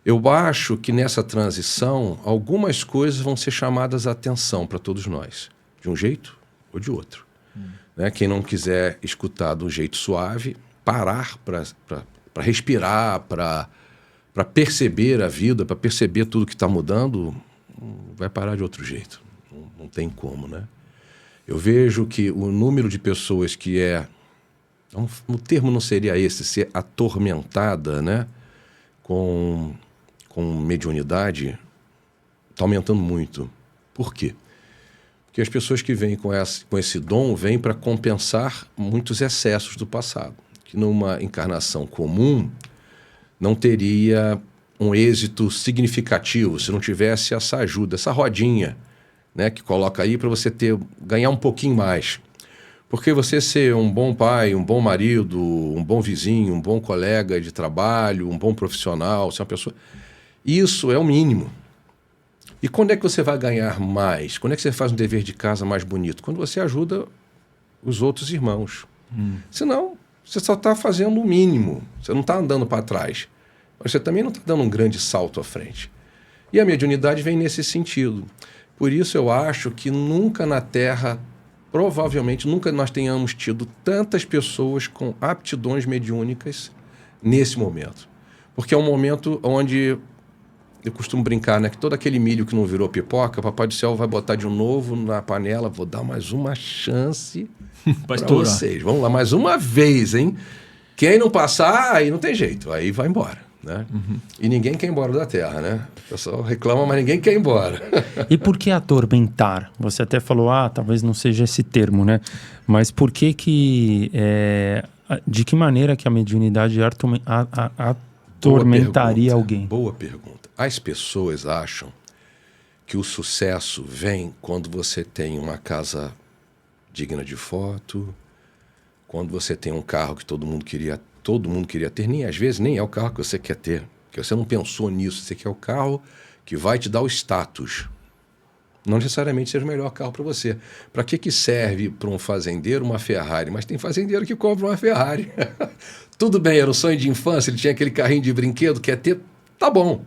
Eu acho que nessa transição, algumas coisas vão ser chamadas a atenção para todos nós, de um jeito ou de outro. Né? Quem não quiser escutar de um jeito suave, parar para respirar, para perceber a vida, para perceber tudo que está mudando, vai parar de outro jeito. Não tem como, né? Eu vejo que o número de pessoas que o termo não seria esse, ser atormentada, né? Com mediunidade, está aumentando muito. Por quê? Porque as pessoas que vêm com esse dom vêm para compensar muitos excessos do passado, que numa encarnação comum não teria um êxito significativo se não tivesse essa ajuda, essa rodinha, né, que coloca aí para você ganhar um pouquinho mais. Porque você ser um bom pai, um bom marido, um bom vizinho, um bom colega de trabalho, um bom profissional, ser uma pessoa... Isso é o mínimo. E quando é que você vai ganhar mais? Quando é que você faz um dever de casa mais bonito? Quando você ajuda os outros irmãos. Senão, você só está fazendo o mínimo. Você não está andando para trás. Mas você também não está dando um grande salto à frente. E a mediunidade vem nesse sentido. Por isso eu acho que nunca na Terra, provavelmente nunca nós tenhamos tido tantas pessoas com aptidões mediúnicas nesse momento. Porque é um momento onde... Eu costumo brincar, né? Que todo aquele milho que não virou pipoca, o Papai do Céu vai botar de novo na panela. Vou dar mais uma chance para vocês. Vamos lá, mais uma vez, hein? Quem não passar, aí não tem jeito. Aí vai embora, né? E ninguém quer ir embora da Terra, né? O pessoal reclama, mas ninguém quer ir embora. E por que atormentar? Você até falou, talvez não seja esse termo, né? Mas por que de que maneira que a mediunidade atormentaria alguém? Boa pergunta. As pessoas acham que o sucesso vem quando você tem uma casa digna de foto, quando você tem um carro que todo mundo queria ter, nem às vezes nem é o carro que você quer ter, porque você não pensou nisso, você quer o carro que vai te dar o status. Não necessariamente seja o melhor carro para você. Para que serve para um fazendeiro uma Ferrari? Mas tem fazendeiro que compra uma Ferrari. Tudo bem, era um sonho de infância, ele tinha aquele carrinho de brinquedo, quer ter, tá bom.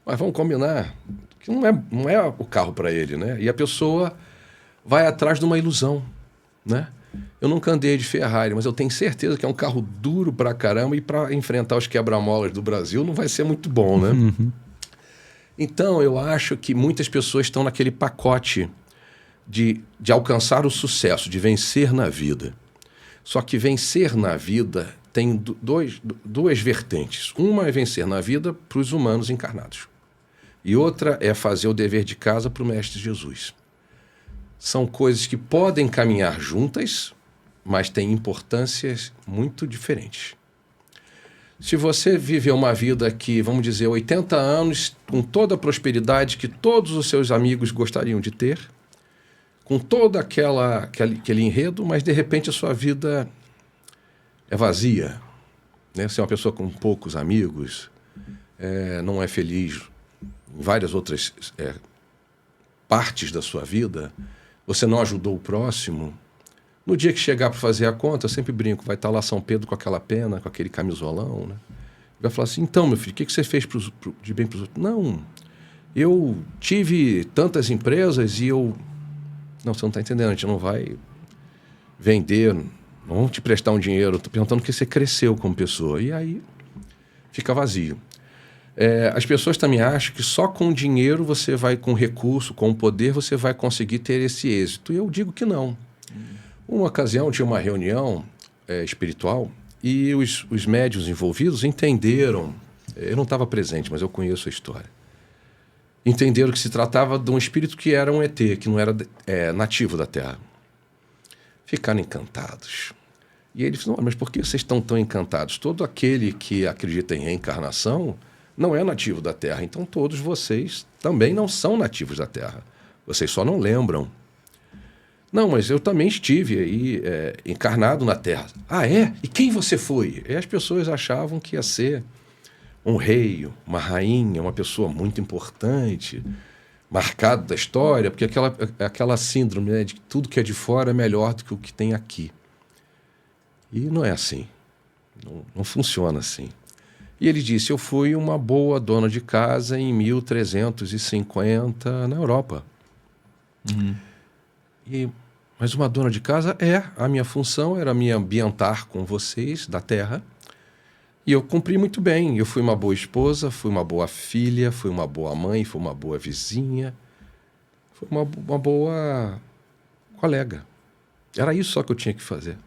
Mas vamos combinar que não é o carro para ele, né? E a pessoa vai atrás de uma ilusão, né? Eu nunca andei de Ferrari, mas eu tenho certeza que é um carro duro pra caramba e para enfrentar os quebra-molas do Brasil não vai ser muito bom, né? Então, eu acho que muitas pessoas estão naquele pacote de alcançar o sucesso, de vencer na vida. Só que vencer na vida tem duas vertentes. Uma é vencer na vida para os humanos encarnados. E outra é fazer o dever de casa para o Mestre Jesus. São coisas que podem caminhar juntas, mas têm importâncias muito diferentes. Se você viveu uma vida que, vamos dizer, 80 anos, com toda a prosperidade que todos os seus amigos gostariam de ter, com todo aquele enredo, mas de repente a sua vida é vazia, né? Você é uma pessoa com poucos amigos, não é feliz em várias outras partes da sua vida, você não ajudou o próximo. No dia que chegar para fazer a conta, eu sempre brinco, vai estar lá São Pedro com aquela pena, com aquele camisolão, né? Vai falar assim, então, meu filho, o que você fez de bem para os outros? Não, eu tive tantas empresas e eu... Não, você não está entendendo, a gente não vai vender, não vamos te prestar um dinheiro, estou perguntando que você cresceu como pessoa. E aí fica vazio. As pessoas também acham que só com dinheiro você vai, com recurso, com poder, você vai conseguir ter esse êxito. E eu digo que não. Uma ocasião tinha uma reunião espiritual e os médiuns envolvidos entenderam, eu não estava presente, mas eu conheço a história, entenderam que se tratava de um espírito que era um ET, que não era nativo da Terra. Ficaram encantados. E eles falaram, mas por que vocês estão tão encantados? Todo aquele que acredita em reencarnação não é nativo da Terra, então todos vocês também não são nativos da Terra. Vocês só não lembram. Não, mas eu também estive aí encarnado na Terra. Ah, é? E quem você foi? E as pessoas achavam que ia ser um rei, uma rainha, uma pessoa muito importante, marcado da história, porque aquela síndrome, né, de que tudo que é de fora é melhor do que o que tem aqui. E não é assim. Não funciona assim. E ele disse, eu fui uma boa dona de casa em 1350 na Europa. Mas uma dona de casa a minha função era me ambientar com vocês da terra. E eu cumpri muito bem. Eu fui uma boa esposa, fui uma boa filha, fui uma boa mãe, fui uma boa vizinha, fui uma boa colega. Era isso só que eu tinha que fazer.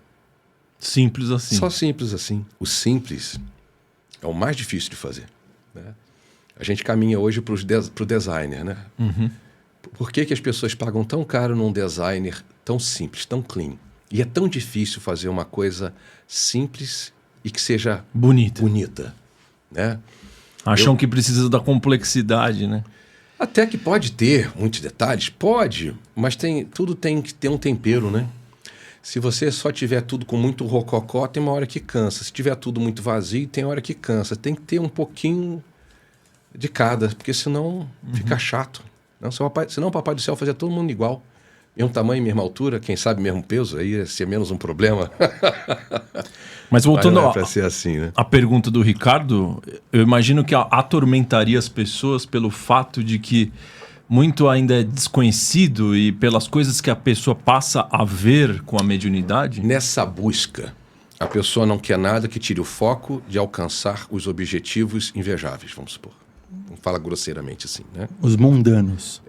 Simples assim. Só simples assim. O simples é o mais difícil de fazer, né? A gente caminha hoje para o designer, né? Por que as pessoas pagam tão caro num designer tão simples, tão clean? E é tão difícil fazer uma coisa simples e que seja bonita, né? Acham que precisa da complexidade, né? Até que pode ter muitos detalhes, pode, mas tudo tem que ter um tempero, né? Se você só tiver tudo com muito rococó, tem uma hora que cansa. Se tiver tudo muito vazio, tem hora que cansa. Tem que ter um pouquinho de cada, porque senão fica chato. Senão o Papai do Céu fazia todo mundo igual. Mesmo tamanho, mesma altura, quem sabe mesmo peso, aí ia ser menos um problema. Mas voltando para ser assim, né? à pergunta do Ricardo, eu imagino que atormentaria as pessoas pelo fato de que muito ainda é desconhecido e pelas coisas que a pessoa passa a ver com a mediunidade? Nessa busca, a pessoa não quer nada que tire o foco de alcançar os objetivos invejáveis, vamos supor. Fala grosseiramente assim, né? Os mundanos.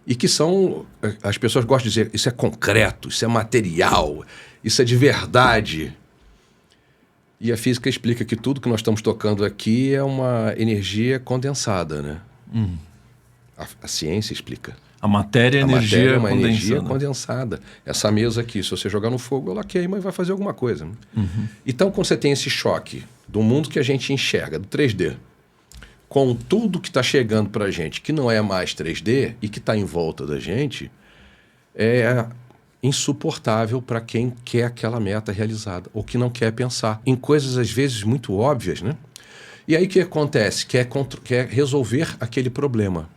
E que são... As pessoas gostam de dizer, isso é concreto, isso é material, isso é de verdade. E a física explica que tudo que nós estamos tocando aqui é uma energia condensada, né? A ciência explica. A matéria é matéria é uma energia condensada. Essa mesa aqui, se você jogar no fogo, ela queima e vai fazer alguma coisa, né? Então, quando você tem esse choque do mundo que a gente enxerga, do 3D, com tudo que está chegando para a gente, que não é mais 3D e que está em volta da gente, é insuportável para quem quer aquela meta realizada ou que não quer pensar em coisas, às vezes, muito óbvias, né? E aí o que acontece? Quer resolver aquele problema.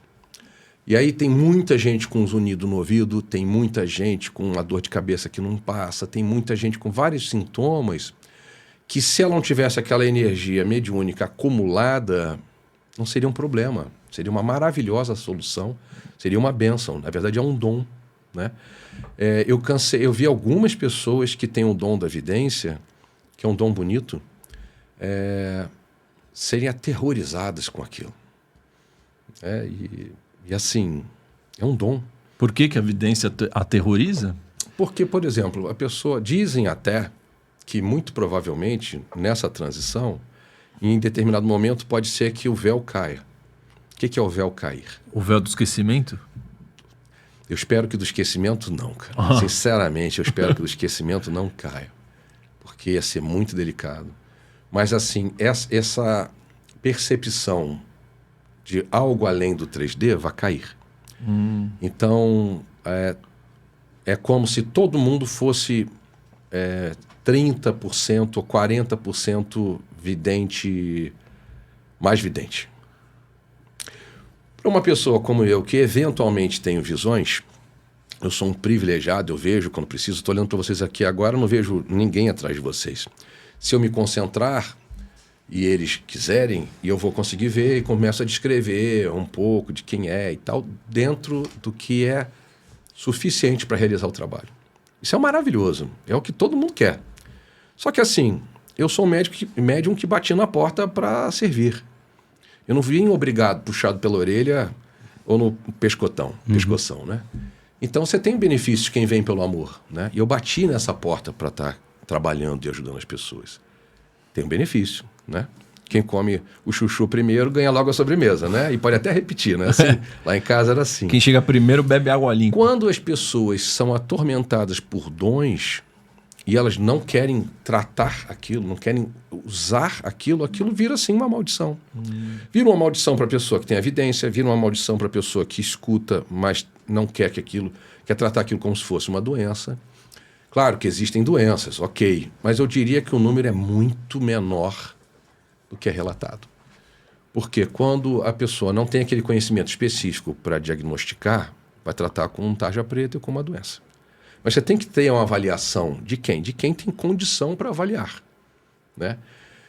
E aí tem muita gente com zunido no ouvido, tem muita gente com uma dor de cabeça que não passa, tem muita gente com vários sintomas que, se ela não tivesse aquela energia mediúnica acumulada, não seria um problema. Seria uma maravilhosa solução, seria uma bênção. Na verdade, é um dom, né? Eu vi algumas pessoas que têm o dom da vidência, que é um dom bonito, serem aterrorizadas com aquilo. E assim, é um dom. Por que a vidência aterroriza? Porque, por exemplo, a pessoa... Dizem até que, muito provavelmente, nessa transição, em determinado momento, pode ser que o véu caia. O que é o véu cair? O véu do esquecimento? Eu espero que do esquecimento não, cara. Sinceramente, eu espero que do esquecimento não caia. Porque ia ser muito delicado. Mas, assim, essa percepção de algo além do 3D vai cair. Então, é como se todo mundo fosse 30% ou 40% vidente, mais vidente. Para uma pessoa como eu, que eventualmente tenho visões, eu sou um privilegiado, eu vejo quando preciso. Estou olhando para vocês aqui agora, não vejo ninguém atrás de vocês. Se eu me concentrar e eles quiserem, e eu vou conseguir ver e começo a descrever um pouco de quem é e tal, dentro do que é suficiente para realizar o trabalho. Isso é maravilhoso, é o que todo mundo quer. Só que assim, eu sou um médium que bati na porta para servir. Eu não vim obrigado, puxado pela orelha ou no pescoção, né? Então você tem benefícios quem vem pelo amor, né? E eu bati nessa porta para estar trabalhando e ajudando as pessoas. Tem um benefício, né? Quem come o chuchu primeiro ganha logo a sobremesa, né? E pode até repetir, né? Assim, lá em casa era assim. Quem chega primeiro bebe água limpa. Quando as pessoas são atormentadas por dons e elas não querem tratar aquilo, não querem usar aquilo vira assim uma maldição. Vira uma maldição para a pessoa que tem evidência, vira uma maldição para a pessoa que escuta, mas não quer quer tratar aquilo como se fosse uma doença. Claro que existem doenças, ok, mas eu diria que o número é muito menor do que é relatado. Porque quando a pessoa não tem aquele conhecimento específico para diagnosticar, vai tratar com um tarja preta e com uma doença. Mas você tem que ter uma avaliação de quem? De quem tem condição para avaliar, né?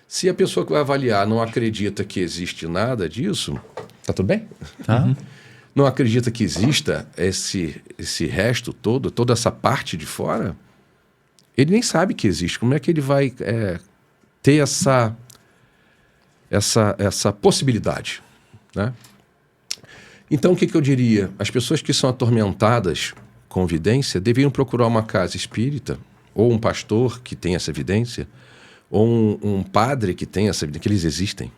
Se a pessoa que vai avaliar não acredita que existe nada disso, tá tudo bem? Tá? Não acredita que exista esse resto todo, toda essa parte de fora, ele nem sabe que existe. Como é que ele vai ter essa possibilidade, né? Então, o que eu diria? As pessoas que são atormentadas com vidência deveriam procurar uma casa espírita, ou um pastor que tem essa evidência, ou um padre que tem essa evidência, que eles existem,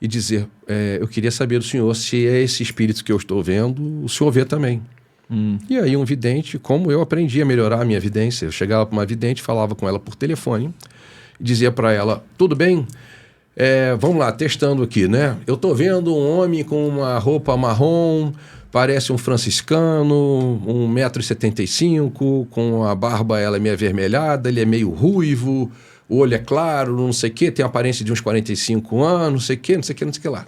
e dizer, eu queria saber do senhor se é esse espírito que eu estou vendo, o senhor vê também. E aí um vidente, como eu aprendi a melhorar a minha vidência, eu chegava para uma vidente, falava com ela por telefone, e dizia para ela, tudo bem? Vamos lá, testando aqui, né? Eu estou vendo um homem com uma roupa marrom, parece um franciscano, 1,75 m, com a barba ela é meio avermelhada, ele é meio ruivo, o olho é claro, não sei o quê, tem a aparência de uns 45 anos, não sei o quê, não sei o quê, não sei o que lá.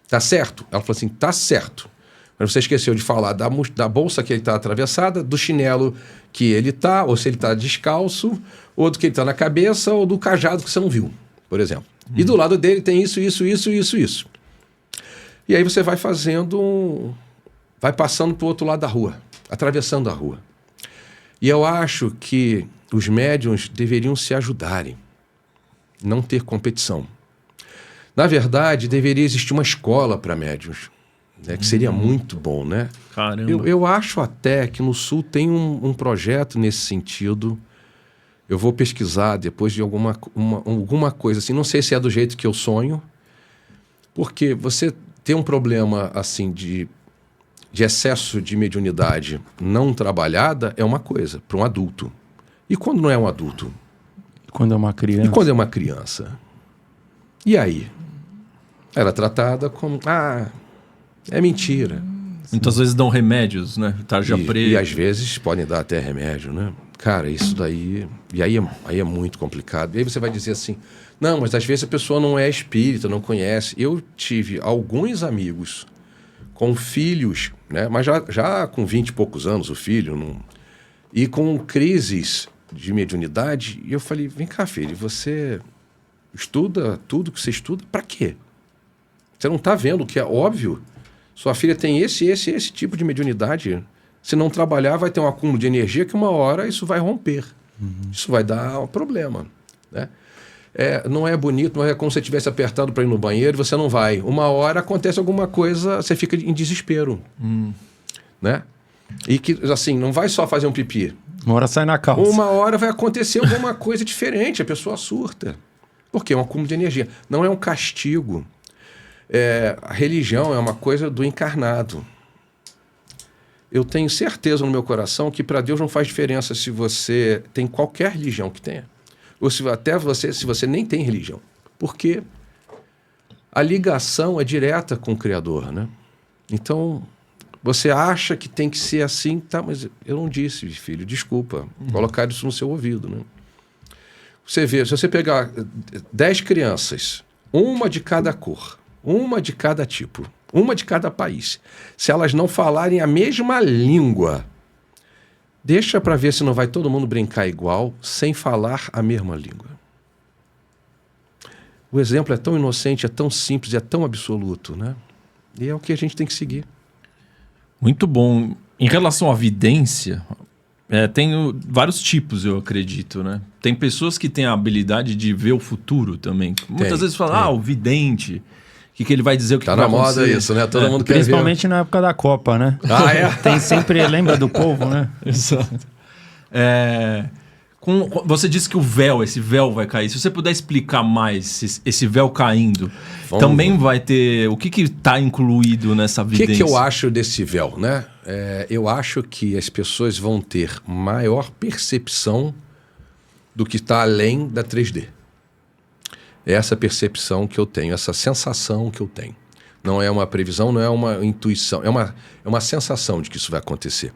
Tá certo? Ela falou assim, tá certo. Mas você esqueceu de falar da bolsa que ele está atravessada, do chinelo que ele tá, ou se ele está descalço, ou do que ele está na cabeça, ou do cajado que você não viu, por exemplo. E do lado dele tem isso. E aí você vai fazendo, vai passando para o outro lado da rua, atravessando a rua. E eu acho que os médiuns deveriam se ajudarem, não ter competição. Na verdade, deveria existir uma escola para médiuns, né, que seria muito bom, né? Caramba. Eu acho até que no Sul tem um projeto nesse sentido. Eu vou pesquisar depois de alguma coisa assim. Não sei se é do jeito que eu sonho, porque você ter um problema assim de excesso de mediunidade não trabalhada é uma coisa para um adulto. E quando não é um adulto? Quando é uma criança. E quando é uma criança? E aí? Era tratada como, é mentira. Muitas vezes dão remédios, né? Tarja preta. E às vezes podem dar até remédio, né? Cara, isso daí... E aí é muito complicado. E aí você vai dizer assim, não, mas às vezes a pessoa não é espírita, não conhece. Eu tive alguns amigos com filhos, né? Mas já com 20 e poucos anos o filho, e com crises de mediunidade. E eu falei, vem cá, filho, você estuda tudo que você estuda, pra quê? Você não tá vendo o que é óbvio? Sua filha tem esse tipo de mediunidade. Se não trabalhar, vai ter um acúmulo de energia que uma hora isso vai romper. Isso vai dar um problema, né? Não é bonito, não é como se você estivesse apertado para ir no banheiro e você não vai. Uma hora acontece alguma coisa, você fica em desespero, né? E que, assim, não vai só fazer um pipi. Uma hora sai na calça. Uma hora vai acontecer alguma coisa diferente, a pessoa surta. Porque é um acúmulo de energia. Não é um castigo. A religião é uma coisa do encarnado. Eu tenho certeza no meu coração que para Deus não faz diferença se você tem qualquer religião que tenha. Ou se você nem tem religião. Porque a ligação é direta com o Criador, né? Então, você acha que tem que ser assim, tá, mas eu não disse, filho, desculpa. Colocar isso no seu ouvido, né? Você vê, se você pegar 10 crianças, uma de cada cor, uma de cada tipo, uma de cada país, se elas não falarem a mesma língua, deixa para ver se não vai todo mundo brincar igual, sem falar a mesma língua. O exemplo é tão inocente, é tão simples, é tão absoluto, né? E é o que a gente tem que seguir. Muito bom. Em relação à vidência, tem vários tipos, eu acredito, né? Tem pessoas que têm a habilidade de ver o futuro também. Muitas vezes falam, o vidente, o que ele vai dizer, o que tá vai na acontecer. moda isso, né? Todo mundo quer ver. Principalmente na época da Copa, né? Tem sempre, lembra do povo, né? Exato. Você disse que esse véu vai cair. Se você puder explicar mais esse véu caindo, também vai ter... O que está incluído nessa vidência? O que eu acho desse véu, né? Eu acho que as pessoas vão ter maior percepção do que está além da 3D. Essa percepção que eu tenho, essa sensação que eu tenho. Não é uma previsão, não é uma intuição, é uma sensação de que isso vai acontecer.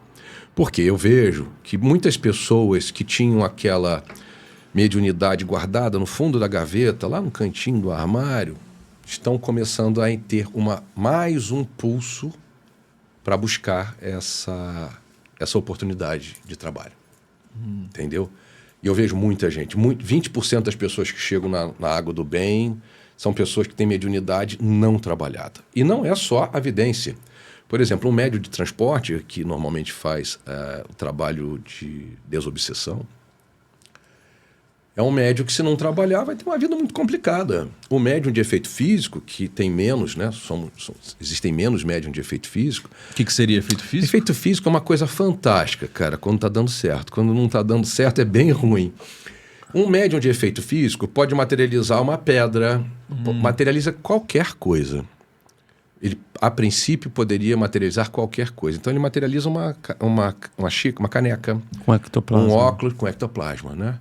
Porque eu vejo que muitas pessoas que tinham aquela mediunidade guardada no fundo da gaveta, lá no cantinho do armário, estão começando a ter mais um pulso para buscar essa oportunidade de trabalho. Entendeu? E eu vejo muita gente, 20% das pessoas que chegam na Água do Bem são pessoas que têm mediunidade não trabalhada. E não é só a vidência. Por exemplo, um médium de transporte, que normalmente faz o trabalho de desobsessão, é um médium que, se não trabalhar, vai ter uma vida muito complicada. O médium de efeito físico, que tem menos, né? Existem menos médium de efeito físico. O que seria efeito físico? Efeito físico é uma coisa fantástica, cara, quando está dando certo. Quando não está dando certo, é bem ruim. Um médium de efeito físico pode materializar uma pedra, materializa qualquer coisa. Ele, a princípio, poderia materializar qualquer coisa. Então, ele materializa uma xícara, uma caneca, com ectoplasma. Um óculos com ectoplasma, né?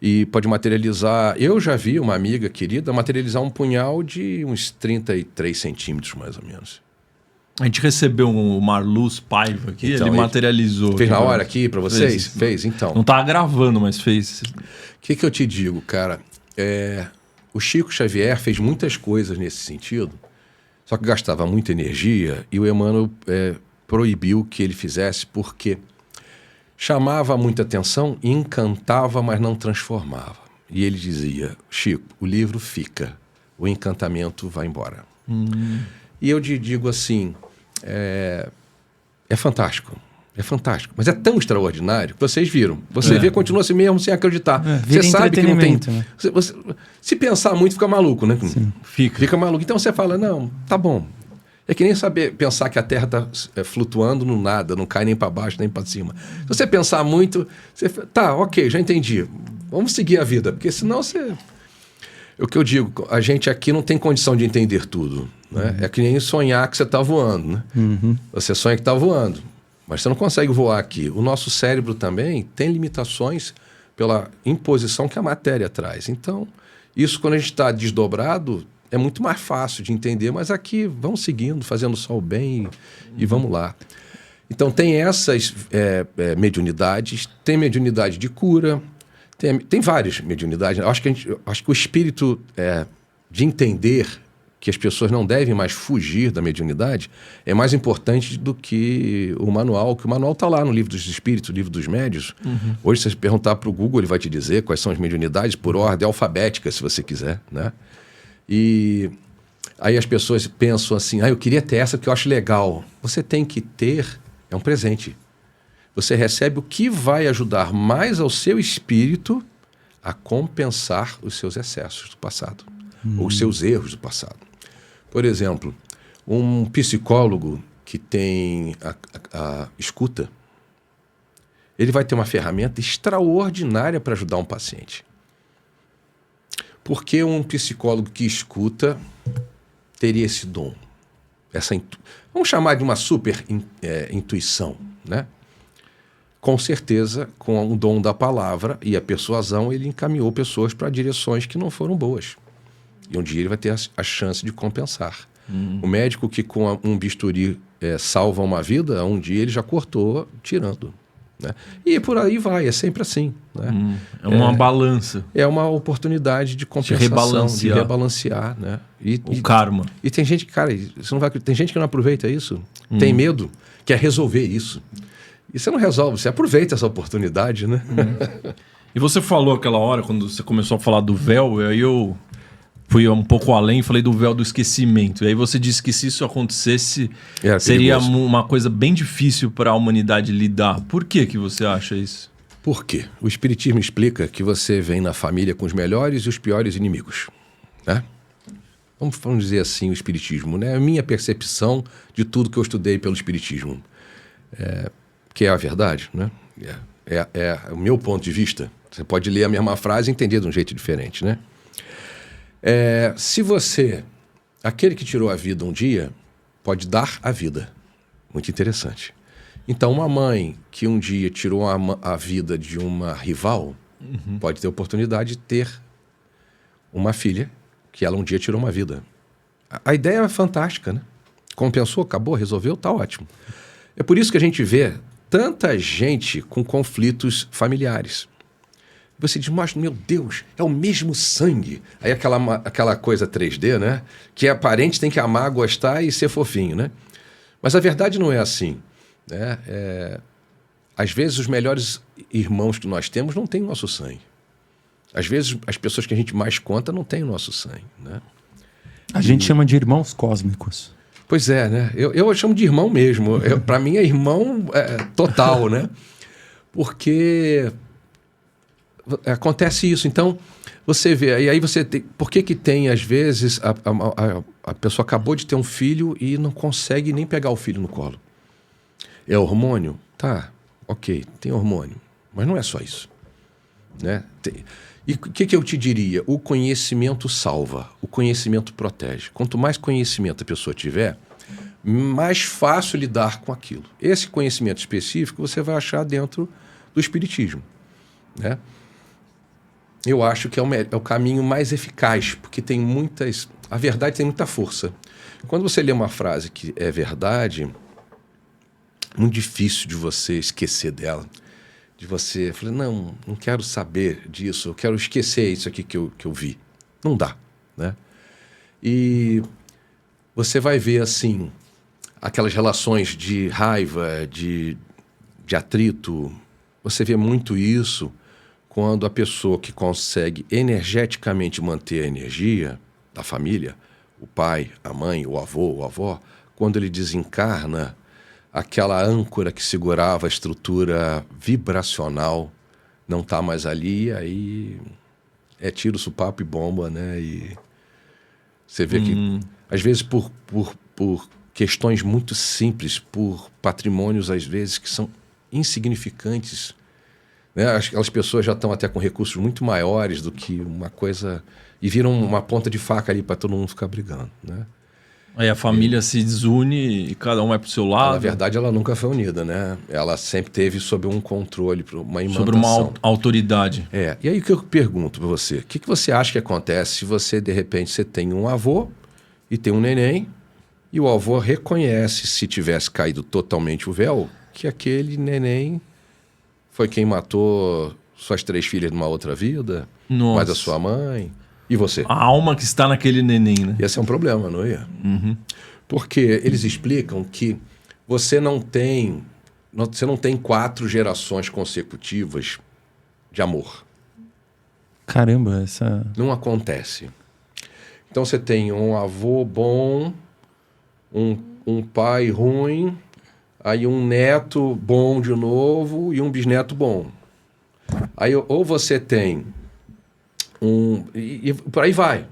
E pode materializar... Eu já vi uma amiga querida materializar um punhal de uns 33 centímetros, mais ou menos. A gente recebeu o Marluz Paiva aqui, Então, ele materializou. Fez na hora aqui para vocês? Fez, então. Não estava gravando, mas fez. O que eu te digo, cara? O Chico Xavier fez muitas coisas nesse sentido, só que gastava muita energia e o Emmanuel proibiu que ele fizesse porque chamava muita atenção, encantava, mas não transformava. E ele dizia, Chico, o livro fica, o encantamento vai embora. E eu te digo assim, é fantástico. É fantástico, mas é tão extraordinário que vocês viram. Você vê, continua assim mesmo sem acreditar. Você sabe que não tem... Né? Se pensar muito, fica maluco, né? Sim. Fica maluco. Então você fala, não, tá bom. É que nem pensar que a Terra está flutuando no nada, não cai nem para baixo, nem para cima. Se você pensar muito, você tá, ok, já entendi. Vamos seguir a vida, porque senão você... O que eu digo, a gente aqui não tem condição de entender tudo. Né? É que nem sonhar que você está voando. Né? Você sonha que está voando, mas você não consegue voar aqui. O nosso cérebro também tem limitações pela imposição que a matéria traz. Então, isso quando a gente está desdobrado, é muito mais fácil de entender, mas aqui vamos seguindo, fazendo só o bem e vamos lá. Então, tem essas mediunidades, tem mediunidade de cura, tem várias mediunidades. Acho que o espírito de entender que as pessoas não devem mais fugir da mediunidade é mais importante do que o manual, que o manual está lá no Livro dos Espíritos, no Livro dos Médiuns. Hoje, se você perguntar para o Google, ele vai te dizer quais são as mediunidades por ordem alfabética, se você quiser, né? E aí as pessoas pensam assim, eu queria ter essa que eu acho legal. Você tem que ter, é um presente. Você recebe o que vai ajudar mais ao seu espírito a compensar os seus excessos do passado, ou os seus erros do passado. Por exemplo, um psicólogo que tem a escuta, ele vai ter uma ferramenta extraordinária para ajudar um paciente. Porque um psicólogo que escuta teria esse dom? Vamos chamar de uma super intuição, né? Com certeza, com o dom da palavra e a persuasão, ele encaminhou pessoas para direções que não foram boas. E um dia ele vai ter a chance de compensar. O médico que com um bisturi salva uma vida, um dia ele já cortou tirando. Né? E por aí vai, é sempre assim. Né? É uma balança. É uma oportunidade de compensação, de rebalancear. Né? O karma. E tem gente que, cara, tem gente que não aproveita isso, tem medo, quer resolver isso. E você não resolve, você aproveita essa oportunidade, né? E você falou aquela hora, quando você começou a falar do véu, aí eu fui um pouco além e falei do véu do esquecimento. E aí você disse que se isso acontecesse, seria uma coisa bem difícil para a humanidade lidar. Por que você acha isso? Por quê? O Espiritismo explica que você vem na família com os melhores e os piores inimigos. Né? Vamos dizer assim, o Espiritismo. Né? A minha percepção de tudo que eu estudei pelo Espiritismo. Que é a verdade, né? É o meu ponto de vista. Você pode ler a mesma frase e entender de um jeito diferente, né? Se aquele que tirou a vida um dia, pode dar a vida. Muito interessante. Então, uma mãe que um dia tirou a vida de uma rival, pode ter a oportunidade de ter uma filha que ela um dia tirou uma vida. A ideia é fantástica, né? Compensou, acabou, resolveu, tá ótimo. É por isso que a gente vê tanta gente com conflitos familiares. Você diz, mas meu Deus, é o mesmo sangue. Aí aquela coisa 3D, né? Que é parente, tem que amar, gostar e ser fofinho, né? Mas a verdade não é assim. Né? às vezes os melhores irmãos que nós temos não têm o nosso sangue. Às vezes as pessoas que a gente mais conta não têm o nosso sangue, né? A gente chama de irmãos cósmicos. Pois é, né? Eu chamo de irmão mesmo. Para mim é irmão total, né? Porque acontece isso. Então, você vê, e aí você tem... Por que tem, às vezes, a pessoa acabou de ter um filho e não consegue nem pegar o filho no colo? É hormônio? Tá, ok, tem hormônio. Mas não é só isso, né? E o que eu te diria? O conhecimento salva, o conhecimento protege. Quanto mais conhecimento a pessoa tiver, mais fácil lidar com aquilo. Esse conhecimento específico você vai achar dentro do espiritismo, né? Eu acho que é o caminho mais eficaz, porque tem muitas... A verdade tem muita força. Quando você lê uma frase que é verdade, muito difícil de você esquecer dela. De você falar, não quero saber disso, eu quero esquecer isso aqui que eu vi. Não dá, né? E você vai ver, assim, aquelas relações de raiva, de atrito. Você vê muito isso quando a pessoa que consegue energeticamente manter a energia da família, o pai, a mãe, o avô, a avó, quando ele desencarna, aquela âncora que segurava a estrutura vibracional não está mais ali, aí é tiro, sopapo e bomba, né? E você vê que, às vezes, por questões muito simples, por patrimônios, às vezes, que são insignificantes, né? Aquelas pessoas já estão até com recursos muito maiores do que uma coisa... E viram uma ponta de faca ali para todo mundo ficar brigando, né? Aí a família se desune e cada um vai pro seu lado. Na verdade, ela nunca foi unida, né? Ela sempre teve sob um controle, uma imantação. Sobre uma autoridade. E aí o que eu pergunto para você? O que você acha que acontece se você, de repente, você tem um avô e tem um neném e o avô reconhece, se tivesse caído totalmente o véu, que aquele neném foi quem matou suas 3 filhas numa outra vida, Nossa. mais a sua mãe... E você? A alma que está naquele neném, né? Esse é um problema, não é? Uhum. Porque eles explicam que você não tem 4 gerações consecutivas de amor. Caramba, essa... Não acontece. Então você tem um avô bom, um pai ruim, aí um neto bom de novo e um bisneto bom. Aí ou você tem... E por aí vai.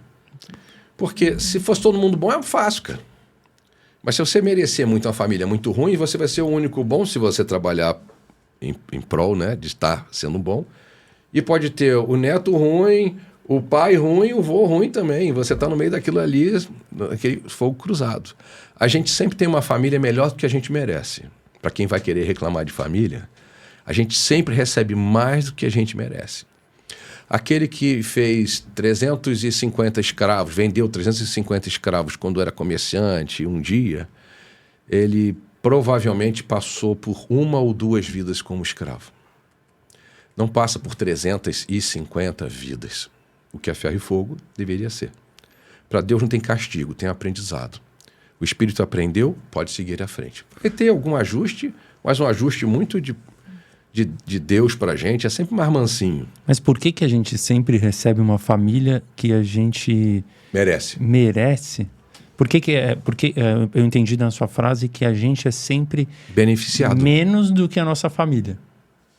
Porque se fosse todo mundo bom, é fácil, cara. Mas se você merecer muito uma família muito ruim, você vai ser o único bom se você trabalhar em prol, né, de estar sendo bom. E pode ter o neto ruim, o pai ruim e o vô ruim também. Você está no meio daquilo ali, aquele fogo cruzado. A gente sempre tem uma família melhor do que a gente merece. Para quem vai querer reclamar de família, a gente sempre recebe mais do que a gente merece. Aquele que fez 350 escravos, vendeu 350 escravos quando era comerciante um dia, ele provavelmente passou por 1 ou 2 vidas como escravo. Não passa por 350 vidas, o que é ferro e fogo deveria ser. Para Deus não tem castigo, tem aprendizado. O espírito aprendeu, pode seguir à frente. Vai ter algum ajuste, mas um ajuste muito de Deus pra gente é sempre mais mansinho. Mas por que a gente sempre recebe uma família que a gente... Merece? Porque eu entendi na sua frase que a gente é sempre... beneficiado. Menos do que a nossa família.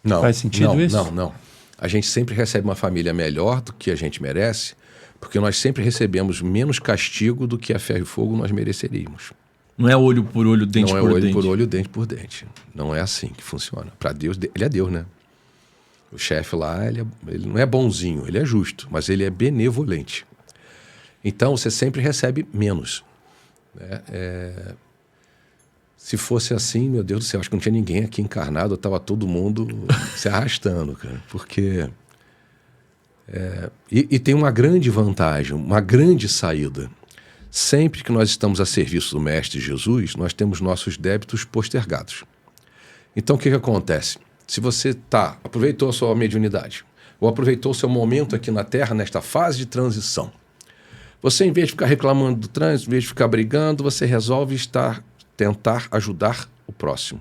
Não. Faz sentido isso? Não. A gente sempre recebe uma família melhor do que a gente merece, porque nós sempre recebemos menos castigo do que a ferro e fogo nós mereceríamos. Não é olho por olho, dente por dente. Não é olho por olho, dente por dente. Não é assim que funciona. Para Deus, ele é Deus, né? O chefe lá, ele não é bonzinho, ele é justo, mas ele é benevolente. Então, você sempre recebe menos. Né? Se fosse assim, meu Deus do céu, acho que não tinha ninguém aqui encarnado, estava todo mundo se arrastando, cara. Porque... E tem uma grande vantagem, uma grande saída. Sempre que nós estamos a serviço do Mestre Jesus, nós temos nossos débitos postergados. Então, o que acontece? Se você aproveitou a sua mediunidade, ou aproveitou o seu momento aqui na Terra, nesta fase de transição, você, em vez de ficar reclamando do trânsito, em vez de ficar brigando, você resolve tentar ajudar o próximo.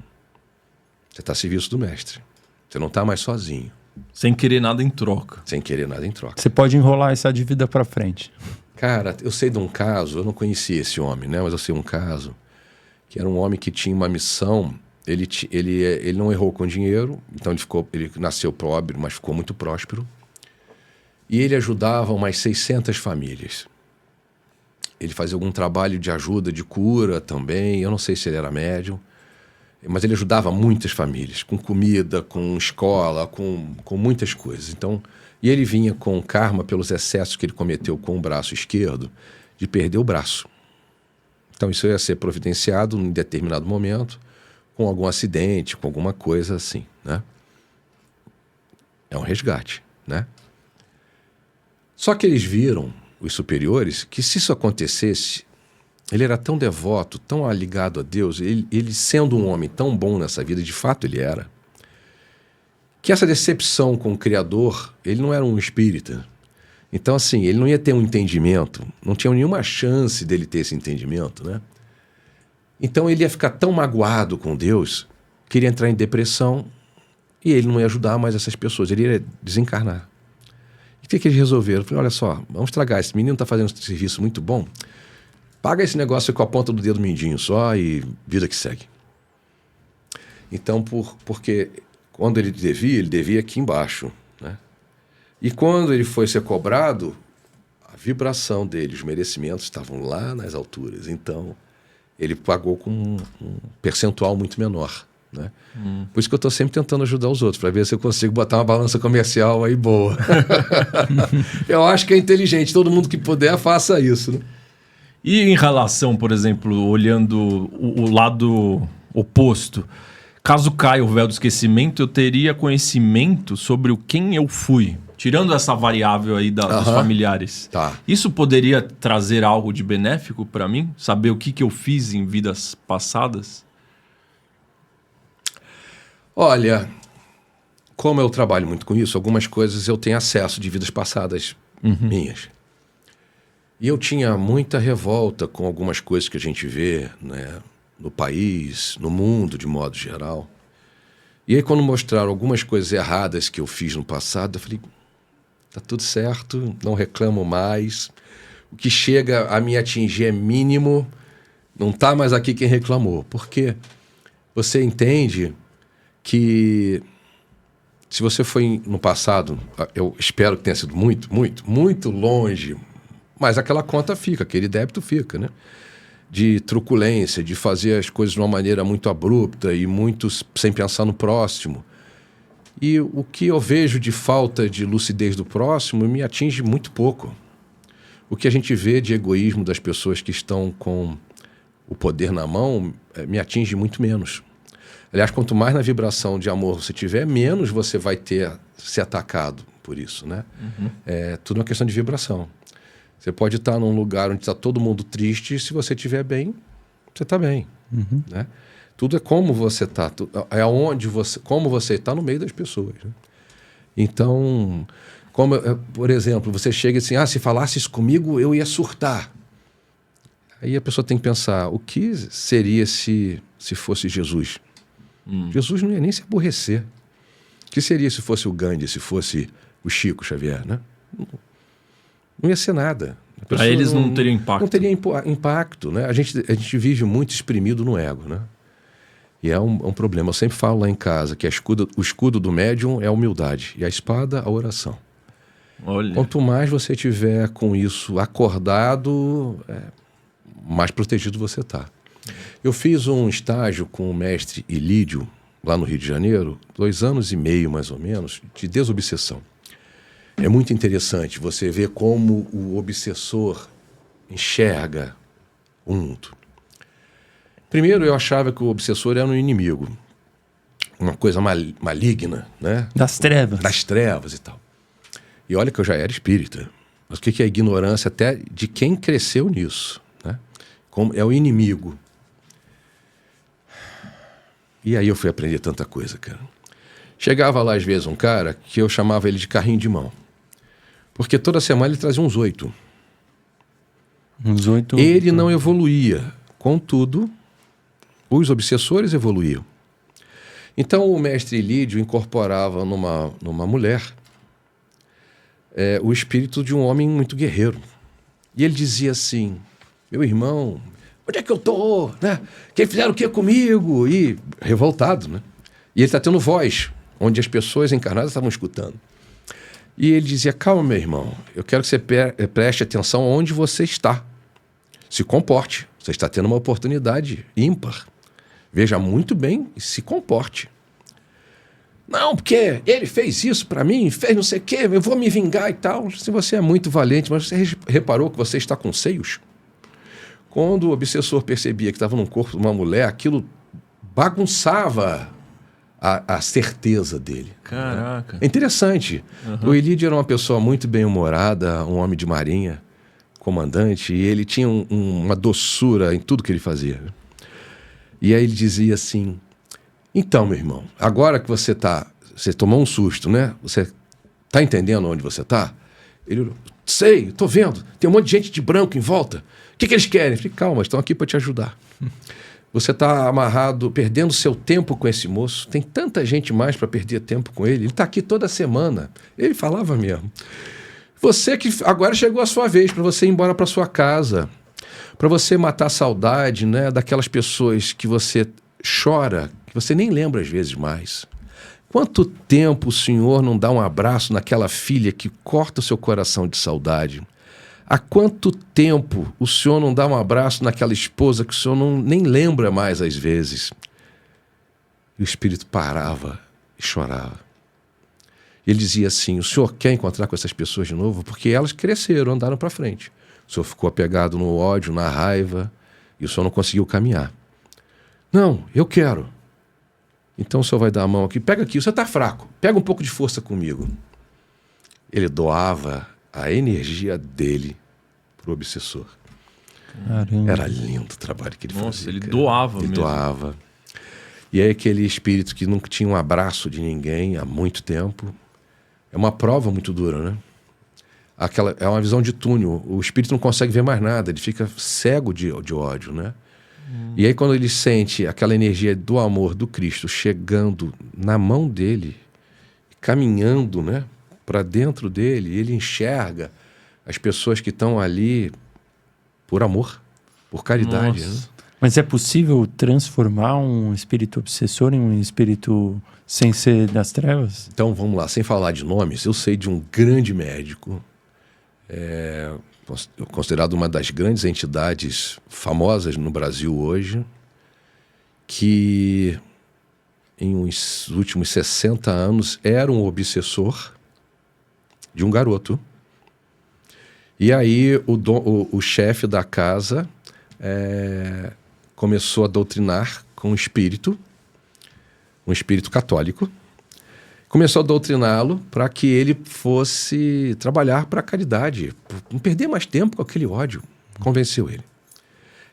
Você está a serviço do mestre. Você não está mais sozinho. Sem querer nada em troca. Sem querer nada em troca. Você pode enrolar essa dívida para frente. Cara, eu sei de um caso, eu não conhecia esse homem, né? Mas eu sei um caso, que era um homem que tinha uma missão. Ele não errou com dinheiro, então ele nasceu pobre, mas ficou muito próspero. E ele ajudava umas 600 famílias. Ele fazia algum trabalho de ajuda, de cura também. Eu não sei se ele era médium, mas ele ajudava muitas famílias, com comida, com escola, com muitas coisas. Então, e ele vinha com karma pelos excessos que ele cometeu com o braço esquerdo, de perder o braço. Então isso ia ser providenciado em determinado momento, com algum acidente, com alguma coisa assim, né? É um resgate, né? Só que eles viram, os superiores, que se isso acontecesse, ele era tão devoto, tão ligado a Deus, ele sendo um homem tão bom nessa vida, de fato ele era, que essa decepção com o Criador, ele não era um espírita. Então, assim, ele não ia ter um entendimento, não tinha nenhuma chance dele ter esse entendimento, né? Então ele ia ficar tão magoado com Deus, que ele ia entrar em depressão e ele não ia ajudar mais essas pessoas, ele ia desencarnar. E o que eles resolveram? Eu falei, olha só, vamos tragar, esse menino está fazendo um serviço muito bom, paga esse negócio com a ponta do dedo mindinho só e vida que segue. Então, porque quando ele devia aqui embaixo, né? E quando ele foi ser cobrado, a vibração dele, os merecimentos estavam lá nas alturas. Então, ele pagou com um percentual muito menor, né? Por isso que eu estou sempre tentando ajudar os outros, para ver se eu consigo botar uma balança comercial aí boa. Eu acho que é inteligente, todo mundo que puder, faça isso, né? E em relação, por exemplo, olhando o lado oposto, caso caia o véu do esquecimento, eu teria conhecimento sobre quem eu fui, tirando essa variável aí dos familiares. Tá. Isso poderia trazer algo de benéfico para mim? Saber o que eu fiz em vidas passadas? Olha, como eu trabalho muito com isso, algumas coisas eu tenho acesso de vidas passadas minhas. E eu tinha muita revolta com algumas coisas que a gente vê, né, no país, no mundo de modo geral. E aí quando mostraram algumas coisas erradas que eu fiz no passado, eu falei, tá tudo certo, não reclamo mais. O que chega a me atingir é mínimo, não tá mais aqui quem reclamou. Porque você entende que se você foi no passado, eu espero que tenha sido muito, muito, muito longe, mas aquela conta fica, aquele débito fica, né? De truculência, de fazer as coisas de uma maneira muito abrupta e muito sem pensar no próximo. E o que eu vejo de falta de lucidez do próximo me atinge muito pouco. O que a gente vê de egoísmo das pessoas que estão com o poder na mão me atinge muito menos. Aliás, quanto mais na vibração de amor você tiver, menos você vai ser atacado por isso, né? É tudo uma questão de vibração. Você pode estar num lugar onde está todo mundo triste, se você estiver bem, você está bem, né? Tudo é como você está, é como você está no meio das pessoas, né? Então, por exemplo, você chega assim, se falasse isso comigo, eu ia surtar. Aí a pessoa tem que pensar, o que seria se fosse Jesus? Jesus não ia nem se aborrecer. O que seria se fosse o Gandhi, se fosse o Chico Xavier, né? Não ia ser nada. Para eles não teria impacto. Não teria impacto, né? A gente vive muito exprimido no ego, né? E é um problema. Eu sempre falo lá em casa que o escudo do médium é a humildade e a espada a oração. Olha. Quanto mais você tiver com isso acordado, mais protegido você está. Eu fiz um estágio com o mestre Ilídio, lá no Rio de Janeiro, 2 anos e meio mais ou menos, de desobsessão. É muito interessante você ver como o obsessor enxerga o mundo. Primeiro, eu achava que o obsessor era um inimigo, uma coisa maligna, né? Das trevas. Das trevas e tal. E olha que eu já era espírita. Mas o que é a ignorância até de quem cresceu nisso, né? Como é o inimigo. E aí eu fui aprender tanta coisa, cara. Chegava lá às vezes um cara que eu chamava ele de carrinho de mão. Porque toda semana ele trazia uns 8. Uns 8. Ele não evoluía. Contudo, os obsessores evoluíam. Então o mestre Lídio incorporava numa mulher o espírito de um homem muito guerreiro. E ele dizia assim: meu irmão, onde é que eu tô? Né? Quem fizeram o que comigo? E revoltado, né? E ele está tendo voz, onde as pessoas encarnadas estavam escutando. E ele dizia: calma, meu irmão, eu quero que você preste atenção onde você está. Se comporte. Você está tendo uma oportunidade ímpar. Veja muito bem e se comporte. Não, porque ele fez isso para mim, fez não sei o quê, eu vou me vingar e tal. Se você é muito valente, mas você reparou que você está com seios? Quando o obsessor percebia que estava num corpo de uma mulher, aquilo bagunçava a certeza dele. Caraca. É interessante. Uhum. O Elídio era uma pessoa muito bem-humorada, um homem de marinha, comandante, e ele tinha uma doçura em tudo que ele fazia. E aí ele dizia assim: então, meu irmão, agora que você tomou um susto, né? Você está entendendo onde você está? Ele: sei, estou vendo, tem um monte de gente de branco em volta. O que eles querem? Eu falei: calma, estão aqui para te ajudar. Você está amarrado, perdendo seu tempo com esse moço. Tem tanta gente mais para perder tempo com ele. Ele está aqui toda semana. Ele falava mesmo. Você que agora chegou a sua vez para você ir embora para sua casa, para você matar a saudade, né, daquelas pessoas que você chora, que você nem lembra às vezes mais. Quanto tempo o senhor não dá um abraço naquela filha que corta o seu coração de saudade? Há quanto tempo o senhor não dá um abraço naquela esposa que o senhor nem lembra mais às vezes? E o espírito parava e chorava. E ele dizia assim: o senhor quer encontrar com essas pessoas de novo? Porque elas cresceram, andaram para frente. O senhor ficou apegado no ódio, na raiva, e o senhor não conseguiu caminhar. Não, eu quero. Então o senhor vai dar a mão aqui. Pega aqui, você está fraco. Pega um pouco de força comigo. Ele doava a energia dele para o obsessor. Caramba. Era lindo o trabalho que ele fazia. Nossa, ele doava mesmo. Ele doava. E aí aquele espírito que nunca tinha um abraço de ninguém há muito tempo. É uma prova muito dura, né? É uma visão de túnel. O espírito não consegue ver mais nada. Ele fica cego de ódio, né? E aí quando ele sente aquela energia do amor do Cristo chegando na mão dele, caminhando, né, para dentro dele, ele enxerga as pessoas que estão ali por amor, por caridade. Né? Mas é possível transformar um espírito obsessor em um espírito sem ser das trevas? Então vamos lá, sem falar de nomes, eu sei de um grande médico, considerado uma das grandes entidades famosas no Brasil hoje, que em uns últimos 60 anos era um obsessor de um garoto. E aí o chefe da casa começou a doutrinar com um espírito católico. Começou a doutriná-lo para que ele fosse trabalhar para a caridade, não perder mais tempo com aquele ódio. Convenceu ele.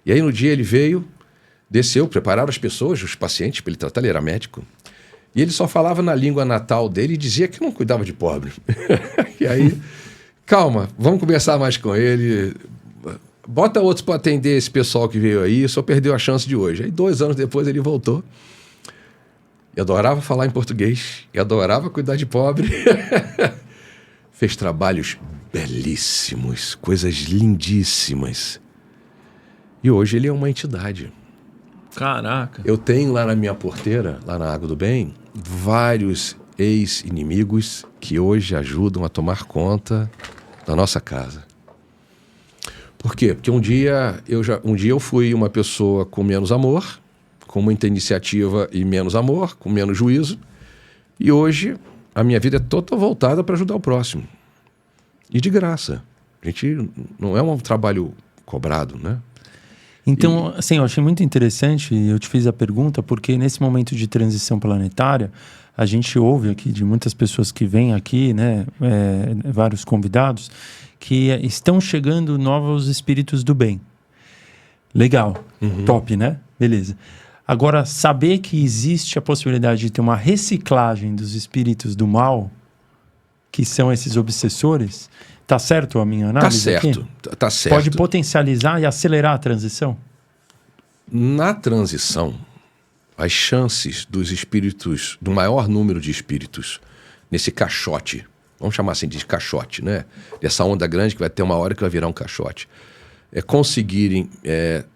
E aí no dia ele veio, desceu, prepararam as pessoas, os pacientes, para ele tratar, ele era médico. E ele só falava na língua natal dele e dizia que não cuidava de pobre. E aí, calma, vamos conversar mais com ele. Bota outros para atender esse pessoal que veio aí, só perdeu a chance de hoje. Aí 2 anos depois ele voltou. E adorava falar em português, e adorava cuidar de pobre. Fez trabalhos belíssimos, coisas lindíssimas. E hoje ele é uma entidade. Caraca. Eu tenho lá na minha porteira, lá na Água do Bem, vários ex-inimigos que hoje ajudam a tomar conta da nossa casa. Por quê? Porque um dia eu fui uma pessoa com menos amor, com muita iniciativa e menos amor, com menos juízo. E hoje a minha vida é toda voltada para ajudar o próximo. E de graça. A gente não é um trabalho cobrado, né? Então, assim, eu achei muito interessante, eu te fiz a pergunta, porque nesse momento de transição planetária, a gente ouve aqui de muitas pessoas que vêm aqui, né, vários convidados, que estão chegando novos espíritos do bem. Legal, top, né? Beleza. Agora, saber que existe a possibilidade de ter uma reciclagem dos espíritos do mal, que são esses obsessores, tá certo a minha análise aqui? Tá certo. Pode potencializar e acelerar a transição? Na transição, as chances dos espíritos, do maior número de espíritos nesse caixote, vamos chamar assim de caixote, né? Essa onda grande que vai ter uma hora que vai virar um caixote, conseguirem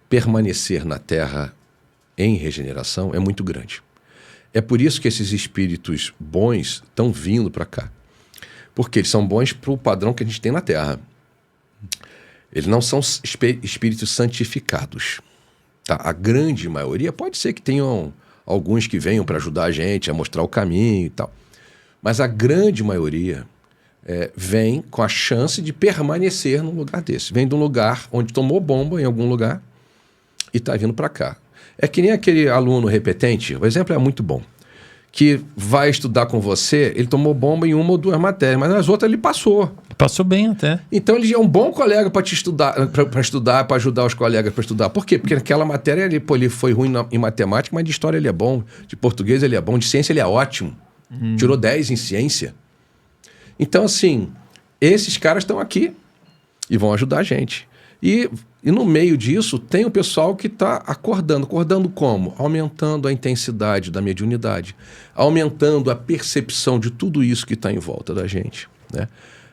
permanecer na Terra em regeneração é muito grande. É por isso que esses espíritos bons estão vindo para cá. Porque eles são bons para o padrão que a gente tem na Terra. Eles não são espíritos santificados. Tá? A grande maioria, pode ser que tenham alguns que venham para ajudar a gente a mostrar o caminho e tal. Mas a grande maioria vem com a chance de permanecer num lugar desse. Vem de um lugar onde tomou bomba em algum lugar e está vindo para cá. É que nem aquele aluno repetente, o exemplo é muito bom, que vai estudar com você, ele tomou bomba em uma ou duas matérias, mas nas outras ele passou. Passou bem até. Então ele é um bom colega para te estudar, para ajudar os colegas para estudar. Por quê? Porque naquela matéria ele foi ruim em matemática, mas de história ele é bom, de português ele é bom, de ciência ele é ótimo. Tirou 10 em ciência. Então, assim, esses caras estão aqui e vão ajudar a gente. E no meio disso tem o pessoal que está acordando. Acordando como? Aumentando a intensidade da mediunidade, aumentando a percepção de tudo isso que está em volta da gente, né?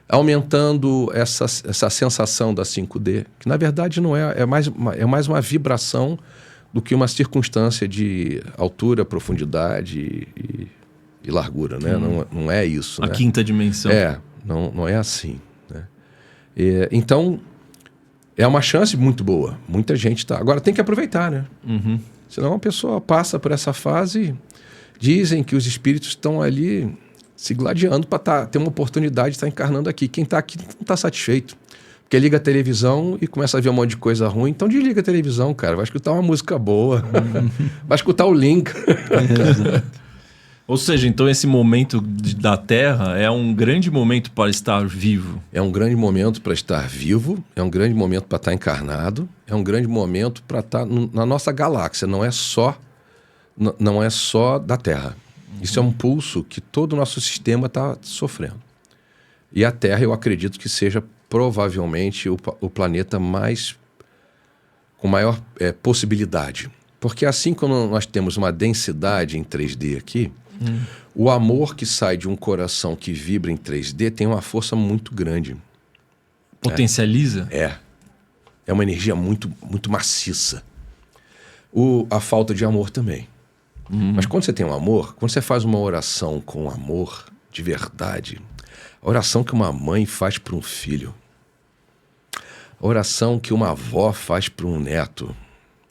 Aumentando essa sensação da 5D, que na verdade não é mais uma vibração do que uma circunstância de altura, profundidade e largura, né? Não é isso. A né? quinta dimensão. Não é assim, né? Então, é uma chance muito boa. Muita gente está... Agora tem que aproveitar, né? Uhum. Senão a pessoa passa por essa fase, dizem que os espíritos estão ali se gladiando para ter uma oportunidade de estar encarnando aqui. Quem está aqui não está satisfeito. Porque liga a televisão e começa a ver um monte de coisa ruim. Então desliga a televisão, cara. Vai escutar uma música boa. Vai escutar o Link. Ou seja, então esse momento da Terra é um grande momento para estar vivo. É um grande momento para estar vivo, é um grande momento para estar encarnado, é um grande momento para estar na nossa galáxia, não é só da Terra. Isso é um pulso que todo o nosso sistema está sofrendo. E a Terra, eu acredito que seja provavelmente o planeta com maior possibilidade. Porque assim como nós temos uma densidade em 3D aqui, o amor que sai de um coração que vibra em 3D tem uma força muito grande. Potencializa? É uma energia muito, muito maciça. A falta de amor também. Mas quando você tem um amor, quando você faz uma oração com amor de verdade, a oração que uma mãe faz para um filho, a oração que uma avó faz para um neto,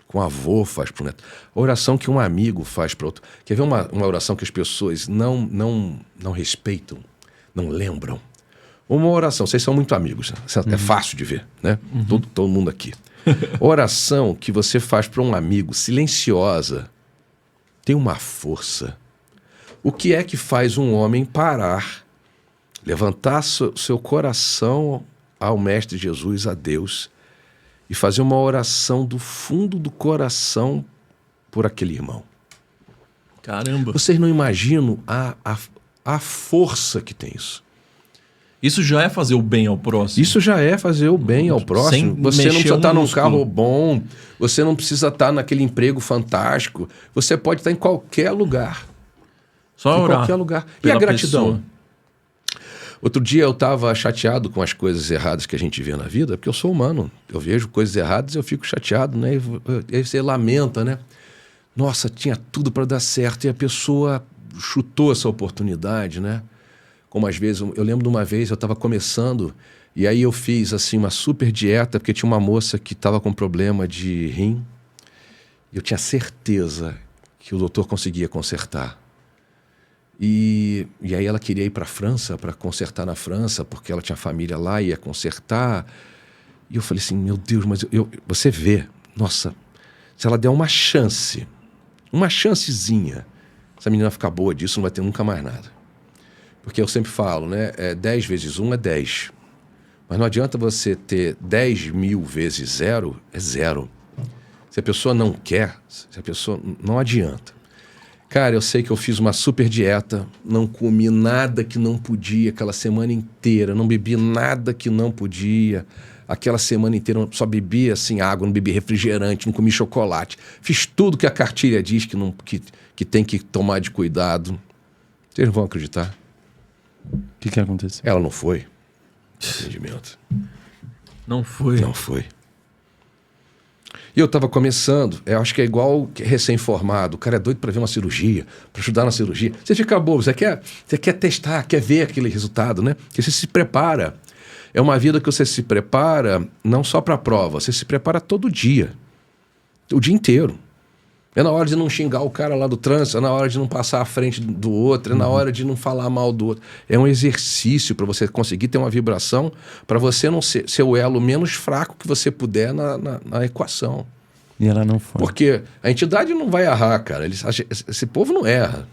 que um avô faz para um neto, a oração que um amigo faz para outro. Quer ver uma oração que as pessoas não respeitam, não lembram? Uma oração, vocês são muito amigos, é fácil de ver, né? Todo mundo aqui. Oração que você faz para um amigo, silenciosa, tem uma força. O que é que faz um homem parar, levantar seu coração ao Mestre Jesus, a Deus, e fazer uma oração do fundo do coração por aquele irmão? Caramba! Vocês não imaginam a força que tem isso. Isso já é fazer o bem ao próximo. Isso já é fazer o bem ao próximo. Você não precisa estar num carro bom, você não precisa estar naquele emprego fantástico. Você pode estar em qualquer lugar. Só orar. Em qualquer lugar. E a gratidão? Outro dia eu estava chateado com as coisas erradas que a gente vê na vida, porque eu sou humano. Eu vejo coisas erradas e eu fico chateado, né? E aí você lamenta, né? Nossa, tinha tudo para dar certo e a pessoa chutou essa oportunidade, né? Como às vezes, eu lembro de uma vez, eu estava começando e aí eu fiz assim uma super dieta porque tinha uma moça que estava com problema de rim e eu tinha certeza que o doutor conseguia consertar. E aí ela queria ir para a França, para consertar na França, porque ela tinha família lá e ia consertar. E eu falei assim, meu Deus, mas você vê, nossa, se ela der uma chancezinha, essa menina ficar boa disso, não vai ter nunca mais nada. Porque eu sempre falo, né? 10 vezes 1 é 10. Mas não adianta você ter 10.000 vezes 0, é 0. Se a pessoa não quer, não adianta. Cara, eu sei que eu fiz uma super dieta, não comi nada que não podia aquela semana inteira, não bebi nada que não podia. Aquela semana inteira eu só bebi assim, água, não bebi refrigerante, não comi chocolate. Fiz tudo que a cartilha diz que tem que tomar de cuidado. Vocês não vão acreditar. O que aconteceu? Ela não foi. Atendimento. Não foi. Não foi. E eu estava começando, eu acho que é igual recém-formado, o cara é doido para ver uma cirurgia, para ajudar na cirurgia. Você fica bobo, você quer testar, quer ver aquele resultado, né? Porque você se prepara. É uma vida que você se prepara não só para a prova, você se prepara todo dia, o dia inteiro. É na hora de não xingar o cara lá do trânsito, é na hora de não passar à frente do outro, é na hora de não falar mal do outro. É um exercício para você conseguir ter uma vibração, para você não ser o elo menos fraco que você puder na equação. E ela não foi. Porque a entidade não vai errar, cara. Esse povo não erra.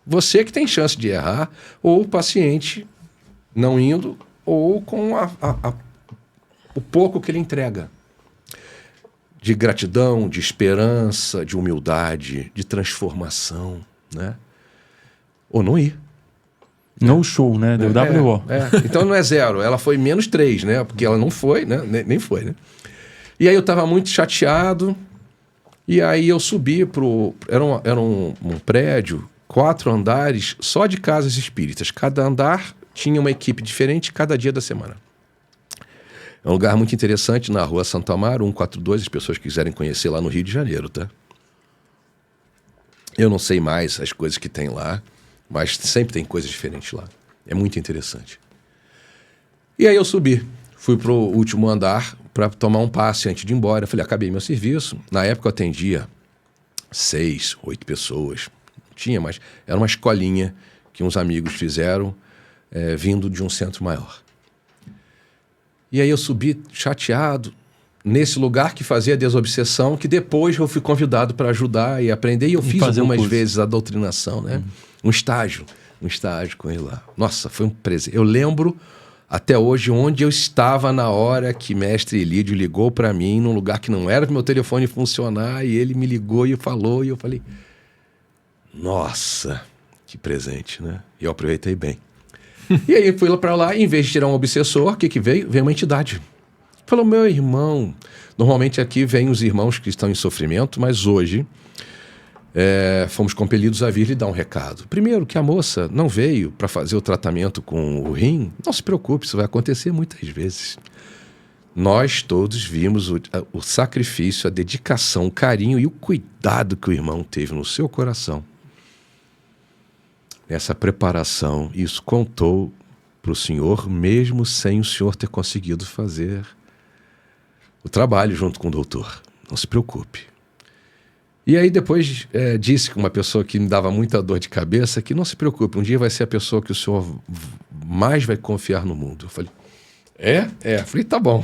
Você que tem chance de errar, ou o paciente não indo, ou com o pouco que ele entrega. De gratidão, de esperança, de humildade, de transformação, né? Ou não ir. No show, né? Deu WO. Então não é 0, ela foi -3, né? Porque ela não foi, né? Nem foi, né? E aí eu estava muito chateado, e aí eu subi era um prédio, 4 andares, só de casas espíritas. Cada andar tinha uma equipe diferente cada dia da semana. É um lugar muito interessante na rua Santo Amaro, 142, as pessoas que quiserem conhecer lá no Rio de Janeiro, tá? Eu não sei mais as coisas que tem lá, mas sempre tem coisas diferentes lá. É muito interessante. E aí eu subi, fui pro último andar para tomar um passe antes de ir embora. Eu falei, acabei meu serviço. Na época eu atendia 6, 8 pessoas. Não tinha mais. Era uma escolinha que uns amigos fizeram vindo de um centro maior. E aí eu subi chateado nesse lugar que fazia desobsessão, que depois eu fui convidado para ajudar e aprender. E eu fiz algumas vezes a doutrinação, né? Um estágio com ele lá. Nossa, foi um presente. Eu lembro até hoje onde eu estava na hora que mestre Elídio ligou para mim, num lugar que não era para meu telefone funcionar, e ele me ligou e falou, e eu falei, nossa, que presente, né? E eu aproveitei bem. E aí fui lá para lá, e em vez de tirar um obsessor, o que veio? Veio uma entidade. Falou, meu irmão, normalmente aqui vem os irmãos que estão em sofrimento, mas hoje fomos compelidos a vir lhe dar um recado. Primeiro, que a moça não veio para fazer o tratamento com o rim. Não se preocupe, isso vai acontecer muitas vezes. Nós todos vimos o sacrifício, a dedicação, o carinho e o cuidado que o irmão teve no seu coração. Essa preparação, isso contou para o senhor, mesmo sem o senhor ter conseguido fazer o trabalho junto com o doutor. Não se preocupe. E aí depois disse com uma pessoa que me dava muita dor de cabeça que não se preocupe, um dia vai ser a pessoa que o senhor mais vai confiar no mundo. Eu falei, Eu falei, tá bom.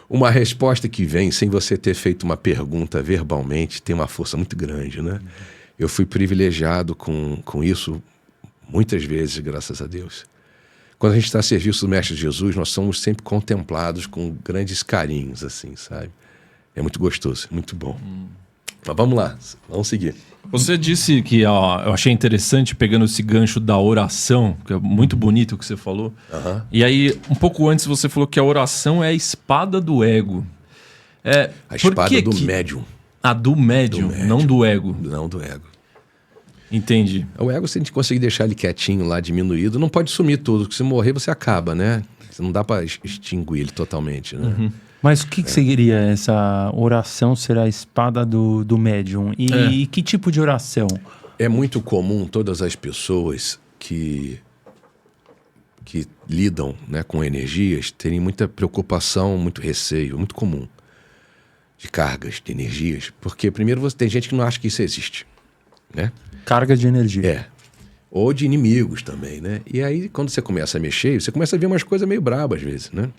Uma resposta que vem sem você ter feito uma pergunta verbalmente tem uma força muito grande, né? Eu fui privilegiado com isso muitas vezes, graças a Deus. Quando a gente está a serviço do Mestre Jesus, nós somos sempre contemplados com grandes carinhos, assim, sabe? É muito gostoso, muito bom. Mas vamos lá, vamos seguir. Você disse que, eu achei interessante, pegando esse gancho da oração, que é muito bonito o que você falou. Uhum. E aí, um pouco antes, você falou que a oração é a espada do ego. A espada do médium. Ah, do médium, não do ego. Não do ego. Entendi. O ego, se a gente conseguir deixar ele quietinho lá, diminuído, não pode sumir tudo, porque se morrer você acaba, né? Não dá para extinguir ele totalmente, né? Uhum. Mas o que seria essa oração ser a espada do médium? E que tipo de oração? É muito comum todas as pessoas que lidam, né, com energias terem muita preocupação, muito receio, muito comum de cargas, de energias. Porque primeiro tem gente que não acha que isso existe, né? Carga de energia. Ou de inimigos também, né? E aí quando você começa a mexer, você começa a ver umas coisas meio brabas às vezes, né?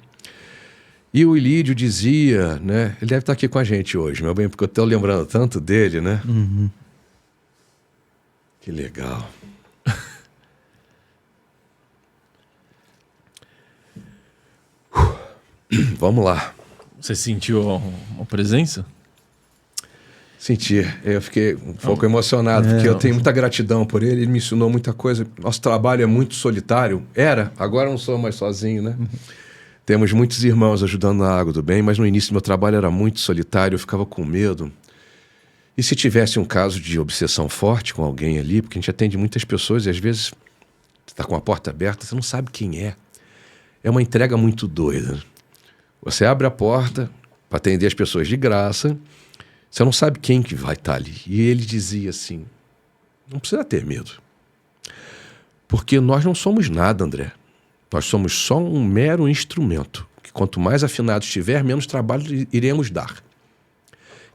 E o Ilídio dizia, né? Ele deve estar aqui com a gente hoje, meu bem, porque eu estou lembrando tanto dele, né? Uhum. Que legal. Vamos lá. Você sentiu a presença? Senti. Eu fiquei um pouco emocionado, porque eu tenho muita gratidão por ele. Ele me ensinou muita coisa. Nosso trabalho é muito solitário. Agora eu não sou mais sozinho, né? Temos muitos irmãos ajudando na Água do Bem, mas no início meu trabalho era muito solitário, eu ficava com medo. E se tivesse um caso de obsessão forte com alguém ali, porque a gente atende muitas pessoas e às vezes você está com a porta aberta, você não sabe quem é. É uma entrega muito doida. Você abre a porta para atender as pessoas de graça, você não sabe quem que vai estar ali. E ele dizia assim, não precisa ter medo. Porque nós não somos nada, André. Nós somos só um mero instrumento, que quanto mais afinado estiver, menos trabalho iremos dar.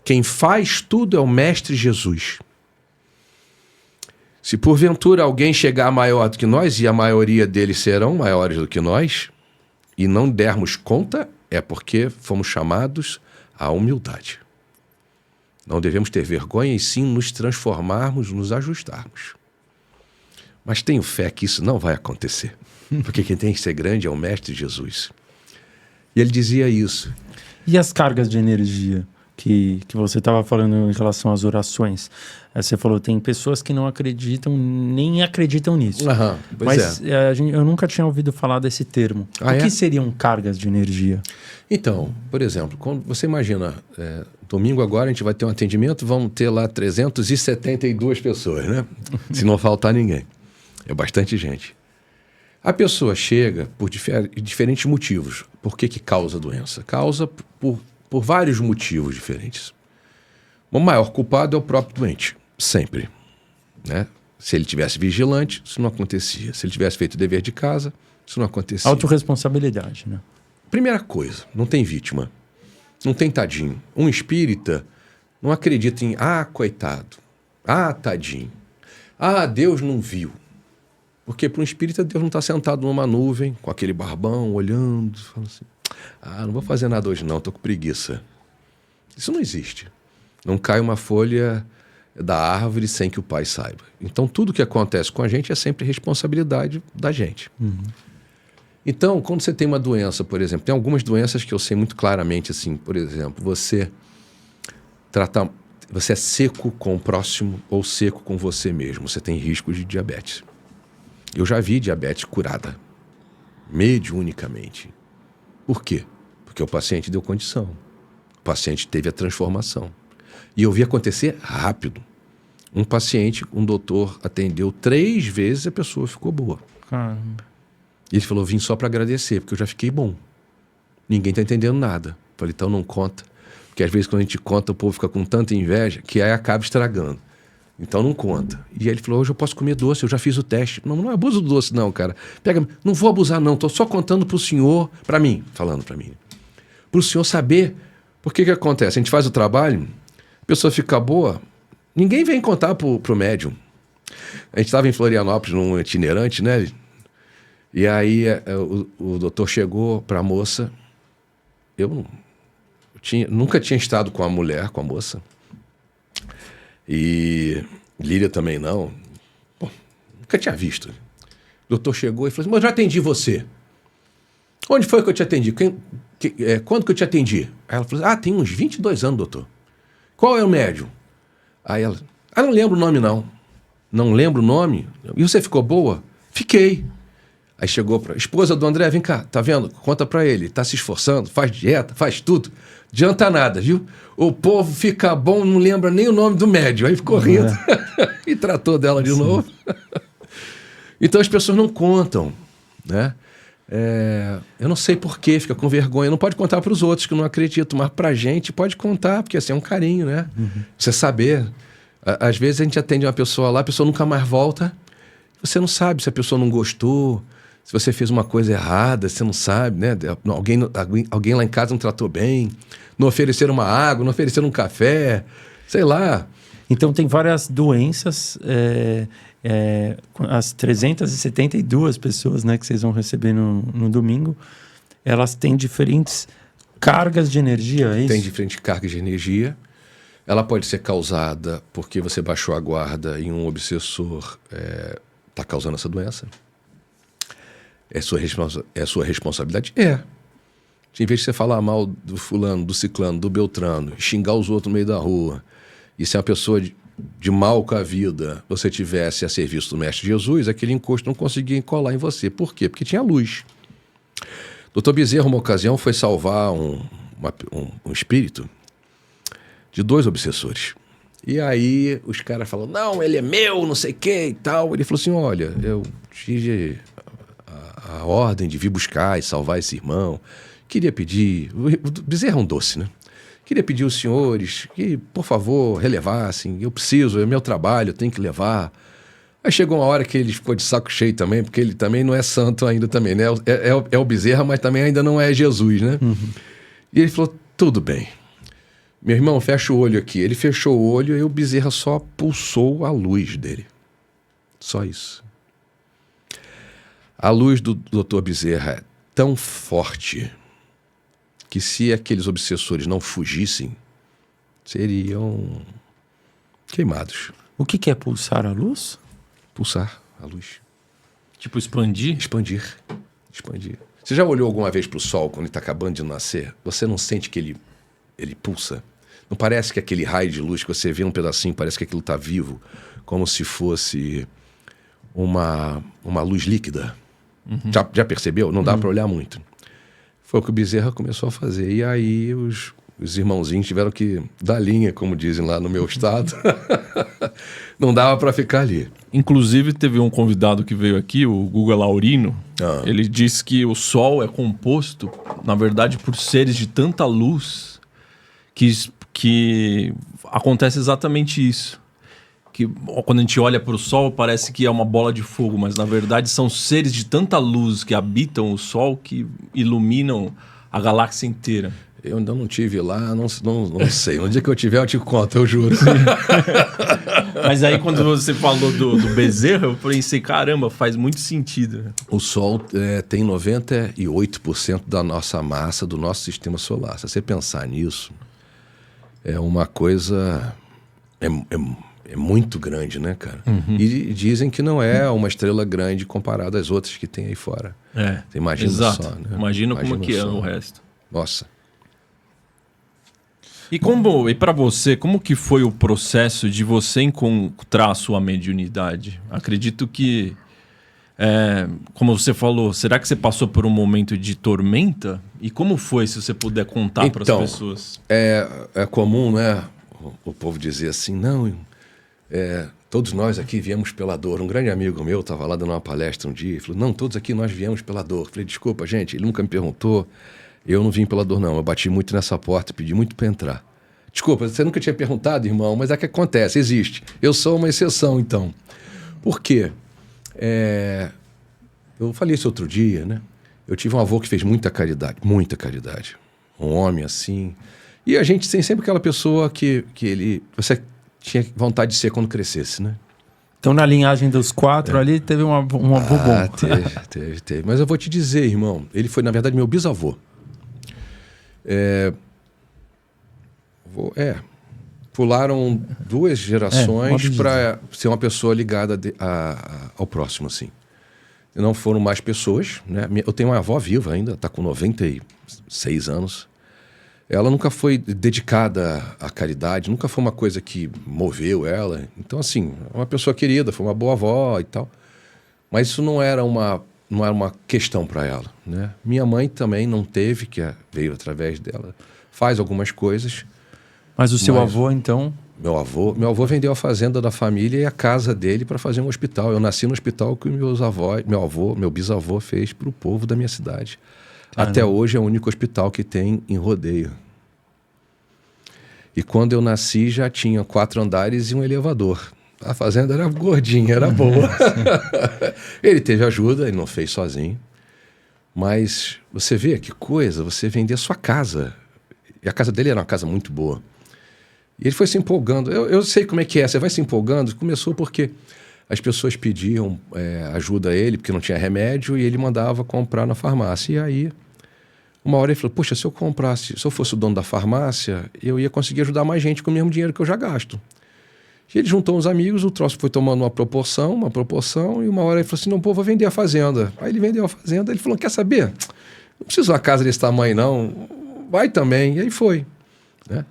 Quem faz tudo é o Mestre Jesus. Se porventura alguém chegar maior do que nós, e a maioria deles serão maiores do que nós, e não dermos conta, é porque fomos chamados à humildade. Não devemos ter vergonha e sim nos transformarmos, nos ajustarmos. Mas tenho fé que isso não vai acontecer. Porque quem tem que ser grande é o Mestre Jesus. E ele dizia isso. E as cargas de energia que você estava falando em relação às orações? Você falou, tem pessoas que não acreditam, nem acreditam nisso. Mas eu nunca tinha ouvido falar desse termo. O que seriam cargas de energia? Então, por exemplo, quando você imagina, domingo agora a gente vai ter um atendimento, vamos ter lá 372 pessoas, né? Se não faltar ninguém. É bastante gente. A pessoa chega por diferentes motivos. Por que causa a doença? Causa por vários motivos diferentes. O maior culpado é o próprio doente, sempre. Né? Se ele tivesse vigilante, isso não acontecia. Se ele tivesse feito o dever de casa, isso não acontecia. Autorresponsabilidade, né? Primeira coisa, não tem vítima. Não tem tadinho. Um espírita não acredita em, coitado. Tadinho. Deus não viu. Porque para um espírita, Deus não está sentado numa nuvem, com aquele barbão, olhando, falando assim, não vou fazer nada hoje não, estou com preguiça. Isso não existe. Não cai uma folha da árvore sem que o pai saiba. Então, tudo que acontece com a gente é sempre responsabilidade da gente. Então, quando você tem uma doença, por exemplo, tem algumas doenças que eu sei muito claramente, assim, por exemplo, você é seco com o próximo ou seco com você mesmo, você tem risco de diabetes. Eu já vi diabetes curada, mediunicamente. Por quê? Porque o paciente deu condição. O paciente teve a transformação. E eu vi acontecer rápido. Um paciente, um doutor atendeu 3 vezes e a pessoa ficou boa. Caramba. E ele falou, vim só para agradecer, porque eu já fiquei bom. Ninguém está entendendo nada. Falei, então não conta. Porque às vezes quando a gente conta, o povo fica com tanta inveja que aí acaba estragando. Então não conta. E aí ele falou, hoje eu posso comer doce, eu já fiz o teste. Não abuso do doce não, cara. Não vou abusar não, estou só contando pro senhor, para mim, falando para mim. Pro senhor saber, porque que acontece? A gente faz o trabalho, a pessoa fica boa, ninguém vem contar pro médium. A gente estava em Florianópolis, num itinerante, né? E aí o doutor chegou para a moça, nunca tinha estado com a mulher, com a moça. E Lília também não. Pô, nunca tinha visto. O doutor chegou e falou assim, mas eu já atendi você. Onde foi que eu te atendi? Quando que eu te atendi? Aí ela falou, tem uns 22 anos, doutor. Qual é o médium? Aí ela, não lembro o nome não. Não lembro o nome? E você ficou boa? Fiquei. Aí chegou para esposa do André, vem cá, tá vendo? Conta para ele, tá se esforçando, faz dieta, faz tudo. Adianta nada, viu? O povo fica bom, não lembra nem o nome do médium. Aí ficou rindo e tratou dela de novo. Então as pessoas não contam, né? Eu não sei por que fica com vergonha. Não pode contar para os outros que não acreditam, mas para a gente pode contar, porque assim é um carinho, né? Você saber. Às vezes a gente atende uma pessoa lá, a pessoa nunca mais volta. Você não sabe se a pessoa não gostou, se você fez uma coisa errada, você não sabe, né? Alguém lá em casa não tratou bem, não ofereceram uma água, não ofereceram um café, sei lá. Então tem várias doenças, as 372 pessoas, né, que vocês vão receber no domingo, elas têm diferentes cargas de energia, é isso? Tem diferentes cargas de energia. Ela pode ser causada porque você baixou a guarda e um obsessor está causando essa doença. É sua responsabilidade? Em vez de você falar mal do fulano, do ciclano, do beltrano, xingar os outros no meio da rua E se uma pessoa de mal com a vida, você tivesse a serviço do Mestre Jesus, aquele encosto não conseguia colar em você. Por quê? Porque tinha luz. Dr. Bezerra, uma ocasião, foi salvar um espírito de 2 obsessores. E aí os caras falam, não, ele é meu, não sei o que e tal. Ele falou assim, olha, eu tive a ordem de vir buscar e salvar esse irmão. Queria pedir... O Bezerra é um doce, né? Queria pedir aos senhores que, por favor, relevassem. Eu preciso, é meu trabalho, eu tenho que levar. Aí chegou uma hora que ele ficou de saco cheio também, porque ele também não é santo ainda também, né? É o Bezerra, mas também ainda não é Jesus, né? E ele falou, tudo bem. Meu irmão, fecha o olho aqui. Ele fechou o olho e o Bezerra só pulsou a luz dele. Só isso. A luz do Dr. Bezerra é tão forte que se aqueles obsessores não fugissem, seriam queimados. O que é pulsar a luz? Pulsar a luz. Tipo, expandir? Expandir. Você já olhou alguma vez para o sol quando ele está acabando de nascer? Você não sente que ele pulsa? Não parece que aquele raio de luz que você vê um pedacinho, parece que aquilo está vivo, como se fosse uma luz líquida? Já percebeu? Não dá para olhar muito. Foi o que o Bezerra começou a fazer. E aí os irmãozinhos tiveram que dar linha, como dizem lá no meu estado. Não dava para ficar ali. Inclusive, teve um convidado que veio aqui, o Guga Laurino. Ele disse que o Sol é composto, na verdade, por seres de tanta luz que acontece exatamente isso. Que quando a gente olha para o Sol, parece que é uma bola de fogo, mas na verdade são seres de tanta luz que habitam o Sol que iluminam a galáxia inteira. Eu ainda não tive lá, não sei. No dia que eu tiver, eu te conto, eu juro. Mas aí quando você falou do Bezerra, eu pensei, caramba, faz muito sentido. O Sol tem 98% da nossa massa, do nosso sistema solar. Se você pensar nisso, é uma coisa... É muito grande, né, cara? E dizem que não é uma estrela grande comparada às outras que tem aí fora. Você imagina exato. só, né? Imagina como que é o resto. Nossa. E para você, como que foi o processo de você encontrar a sua mediunidade? Acredito que, como você falou, será que você passou por um momento de tormenta? E como foi, se você puder contar para as pessoas? É comum, né, o povo dizer assim, não... todos nós aqui viemos pela dor. Um grande amigo meu estava lá dando uma palestra um dia e falou, não, todos aqui nós viemos pela dor. Falei, desculpa, gente, ele nunca me perguntou. Eu não vim pela dor, não. Eu bati muito nessa porta, pedi muito para entrar. Desculpa, você nunca tinha perguntado, irmão, mas é que acontece, existe. Eu sou uma exceção, então. Por quê? Eu falei isso outro dia, né? Eu tive um avô que fez muita caridade. Um homem assim. E a gente tem sempre aquela pessoa que você tinha vontade de ser quando crescesse, né? Então, na linhagem dos 4 ali, teve um avô bom. Teve. Mas eu vou te dizer, irmão, ele foi, na verdade, meu bisavô. Pularam 2 gerações para ser uma pessoa ligada ao próximo, assim. Não foram mais pessoas, né? Eu tenho uma avó viva ainda, está com 96 anos. Ela nunca foi dedicada à caridade, nunca foi uma coisa que moveu ela. Então, assim, é uma pessoa querida, foi uma boa avó e tal. Mas isso não era uma questão para ela, né? Minha mãe também não teve, que veio através dela. Faz algumas coisas. Mas o seu avô, então... Meu avô vendeu a fazenda da família e a casa dele para fazer um hospital. Eu nasci no hospital que meu bisavô fez para o povo da minha cidade. Caramba. Até hoje é o único hospital que tem em Rodeio. E quando eu nasci já tinha 4 andares e um elevador. A fazenda era gordinha, era boa. Ele teve ajuda, ele não fez sozinho. Mas você vê que coisa, você vender a sua casa. E a casa dele era uma casa muito boa. E ele foi se empolgando. Eu sei como é que é, você vai se empolgando. Começou porque as pessoas pediam ajuda a ele, porque não tinha remédio, e ele mandava comprar na farmácia. E aí, uma hora ele falou, poxa, se eu fosse o dono da farmácia, eu ia conseguir ajudar mais gente com o mesmo dinheiro que eu já gasto. E ele juntou uns amigos, o troço foi tomando uma proporção, e uma hora ele falou assim, não, pô, vou vender a fazenda. Aí ele vendeu a fazenda, ele falou, quer saber? Não preciso de uma casa desse tamanho, não. Vai também. E aí foi, né?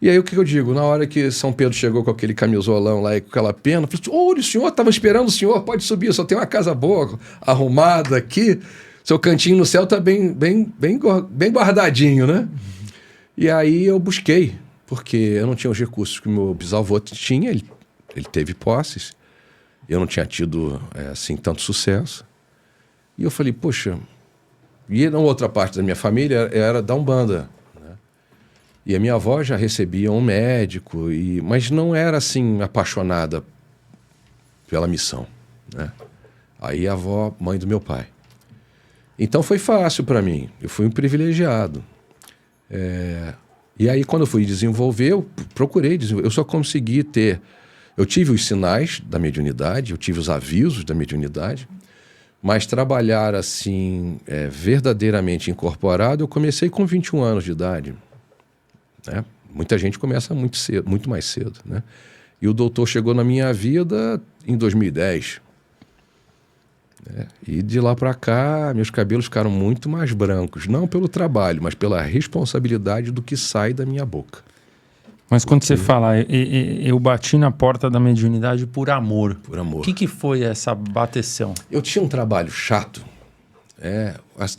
E aí o que eu digo? Na hora que São Pedro chegou com aquele camisolão lá e com aquela pena, eu falei, olha, o senhor estava esperando o senhor, pode subir, só tem uma casa boa, arrumada aqui, seu cantinho no céu tá bem guardadinho, né? E aí eu busquei, porque eu não tinha os recursos que o meu bisavô tinha, ele teve posses, eu não tinha tido, assim, tanto sucesso. E eu falei, poxa, e na outra parte da minha família era da Umbanda, né? E a minha avó já recebia um médico, mas não era, assim, apaixonada pela missão, né? Aí a avó, mãe do meu pai. Então foi fácil para mim, eu fui um privilegiado. E aí quando eu fui desenvolver, eu procurei desenvolver, eu só consegui ter... Eu tive os sinais da mediunidade, eu tive os avisos da mediunidade, mas trabalhar assim, verdadeiramente incorporado, eu comecei com 21 anos de idade, né? Muita gente começa muito cedo, muito mais cedo, né? E o doutor chegou na minha vida em 2010. E de lá para cá, meus cabelos ficaram muito mais brancos, não pelo trabalho, mas pela responsabilidade do que sai da minha boca. Mas quando você fala, eu bati na porta da mediunidade por amor. Por amor. O que foi essa bateção? Eu tinha um trabalho chato,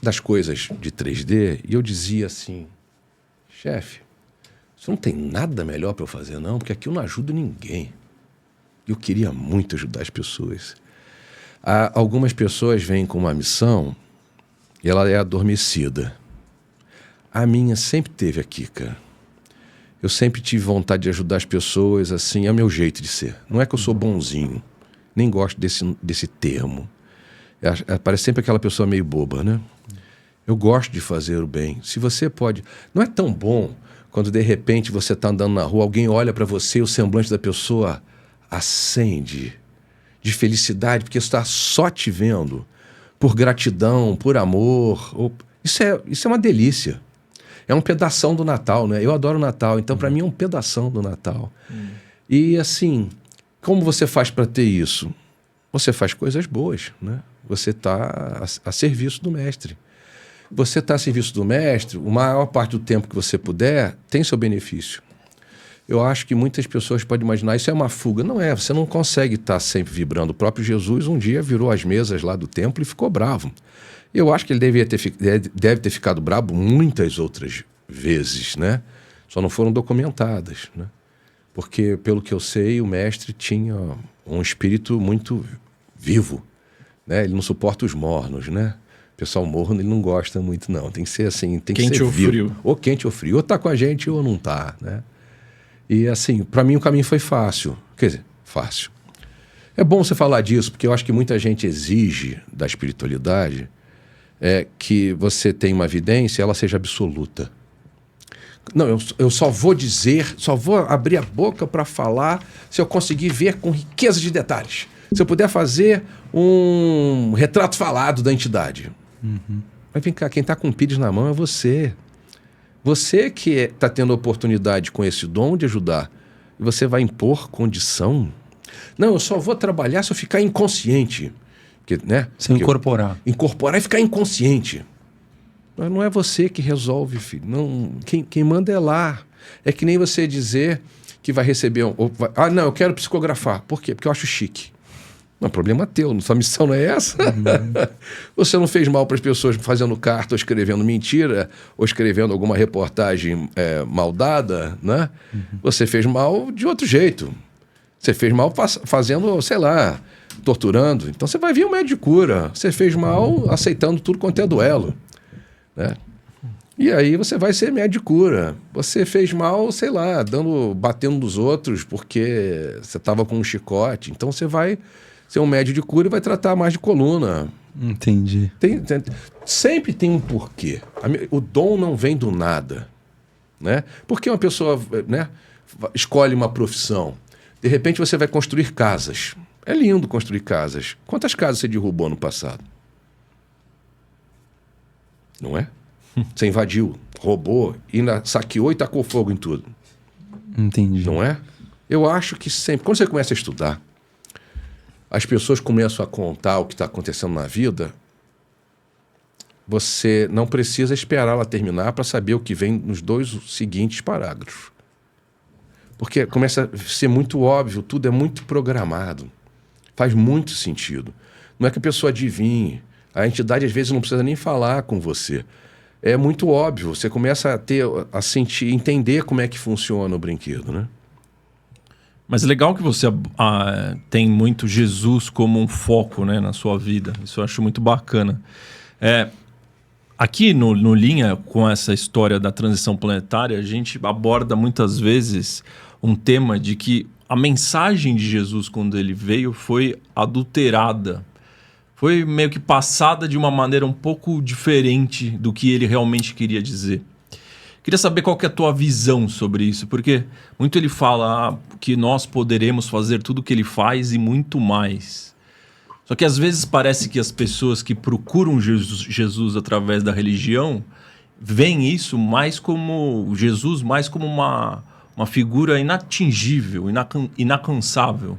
das coisas de 3D, e eu dizia assim, chefe, você não tem nada melhor para eu fazer não, porque aqui eu não ajudo ninguém. Eu queria muito ajudar as pessoas. Algumas pessoas vêm com uma missão e ela é adormecida. A minha sempre teve aqui, cara. Eu sempre tive vontade de ajudar as pessoas, assim, é o meu jeito de ser. Não é que eu sou bonzinho, nem gosto desse termo. Parece sempre aquela pessoa meio boba, né? Eu gosto de fazer o bem. Se você pode... Não é tão bom quando, de repente, você está andando na rua, alguém olha para você e o semblante da pessoa acende de felicidade, porque está só te vendo por gratidão, por amor. Isso é uma delícia. É um pedação do Natal, né? Eu adoro o Natal, então para mim é um pedação do Natal. E assim, como você faz para ter isso? Você faz coisas boas, né? Você está a serviço do mestre. Você está a serviço do mestre, a maior parte do tempo que você puder, tem seu benefício. Eu acho que muitas pessoas podem imaginar, isso é uma fuga. Não é, você não consegue estar sempre vibrando. O próprio Jesus um dia virou as mesas lá do templo e ficou bravo. Eu acho que ele deve ter ficado bravo muitas outras vezes, né? Só não foram documentadas, né? Porque, pelo que eu sei, o mestre tinha um espírito muito vivo, né? Ele não suporta os mornos, né? O pessoal morno ele não gosta muito, não. Tem que ser assim, tem que ser vivo. Frio. Ou quente ou frio. Ou tá com a gente ou não tá, né? E assim, para mim o caminho foi fácil. Quer dizer, fácil. É bom você falar disso, porque eu acho que muita gente exige da espiritualidade que você tenha uma evidência e ela seja absoluta. Não, eu só vou dizer, só vou abrir a boca para falar se eu conseguir ver com riqueza de detalhes. Se eu puder fazer um retrato falado da entidade. Mas vem cá, quem está com o pires na mão é você. Você que está tendo a oportunidade com esse dom de ajudar. E você vai impor condição? Não, eu só vou trabalhar se eu ficar inconsciente. Né? Se incorporar. Incorporar e ficar inconsciente. Mas não é você que resolve, filho. Não, quem manda é lá. É que nem você dizer que vai receber... não, eu quero psicografar. Por quê? Porque eu acho chique. Não, problema teu. Sua missão não é essa. Você não fez mal para as pessoas fazendo carta ou escrevendo mentira ou escrevendo alguma reportagem maldada, né? Você fez mal de outro jeito. Você fez mal fazendo, sei lá, torturando. Então você vai vir um médico de cura. Você fez mal aceitando tudo quanto é duelo, né? E aí você vai ser médico de cura. Você fez mal, sei lá, batendo nos outros porque você estava com um chicote. Então você vai ser um médico de cura e vai tratar mais de coluna. Entendi. Sempre tem um porquê. O dom não vem do nada, né? Porque uma pessoa, né, escolhe uma profissão. De repente você vai construir casas. É lindo construir casas. Quantas casas você derrubou no passado? Não é? Você invadiu, roubou, saqueou e tacou fogo em tudo. Entendi. Não é? Eu acho que sempre... Quando você começa a estudar, as pessoas começam a contar o que está acontecendo na vida, você não precisa esperar ela terminar para saber o que vem nos 2 seguintes parágrafos. Porque começa a ser muito óbvio, tudo é muito programado. Faz muito sentido. Não é que a pessoa adivinhe. A entidade, às vezes, não precisa nem falar com você. É muito óbvio. Você começa a sentir, entender como é que funciona o brinquedo, né? Mas é legal que você tem muito Jesus como um foco, né, na sua vida. Isso eu acho muito bacana. Aqui no Linha, com essa história da transição planetária, a gente aborda muitas vezes um tema de que a mensagem de Jesus, quando ele veio, foi adulterada. Foi meio que passada de uma maneira um pouco diferente do que ele realmente queria dizer. Queria saber qual que é a tua visão sobre isso, porque muito ele fala que nós poderemos fazer tudo o que ele faz e muito mais. Só que às vezes parece que as pessoas que procuram Jesus através da religião veem isso mais como Jesus, mais como uma figura inatingível, inalcançável.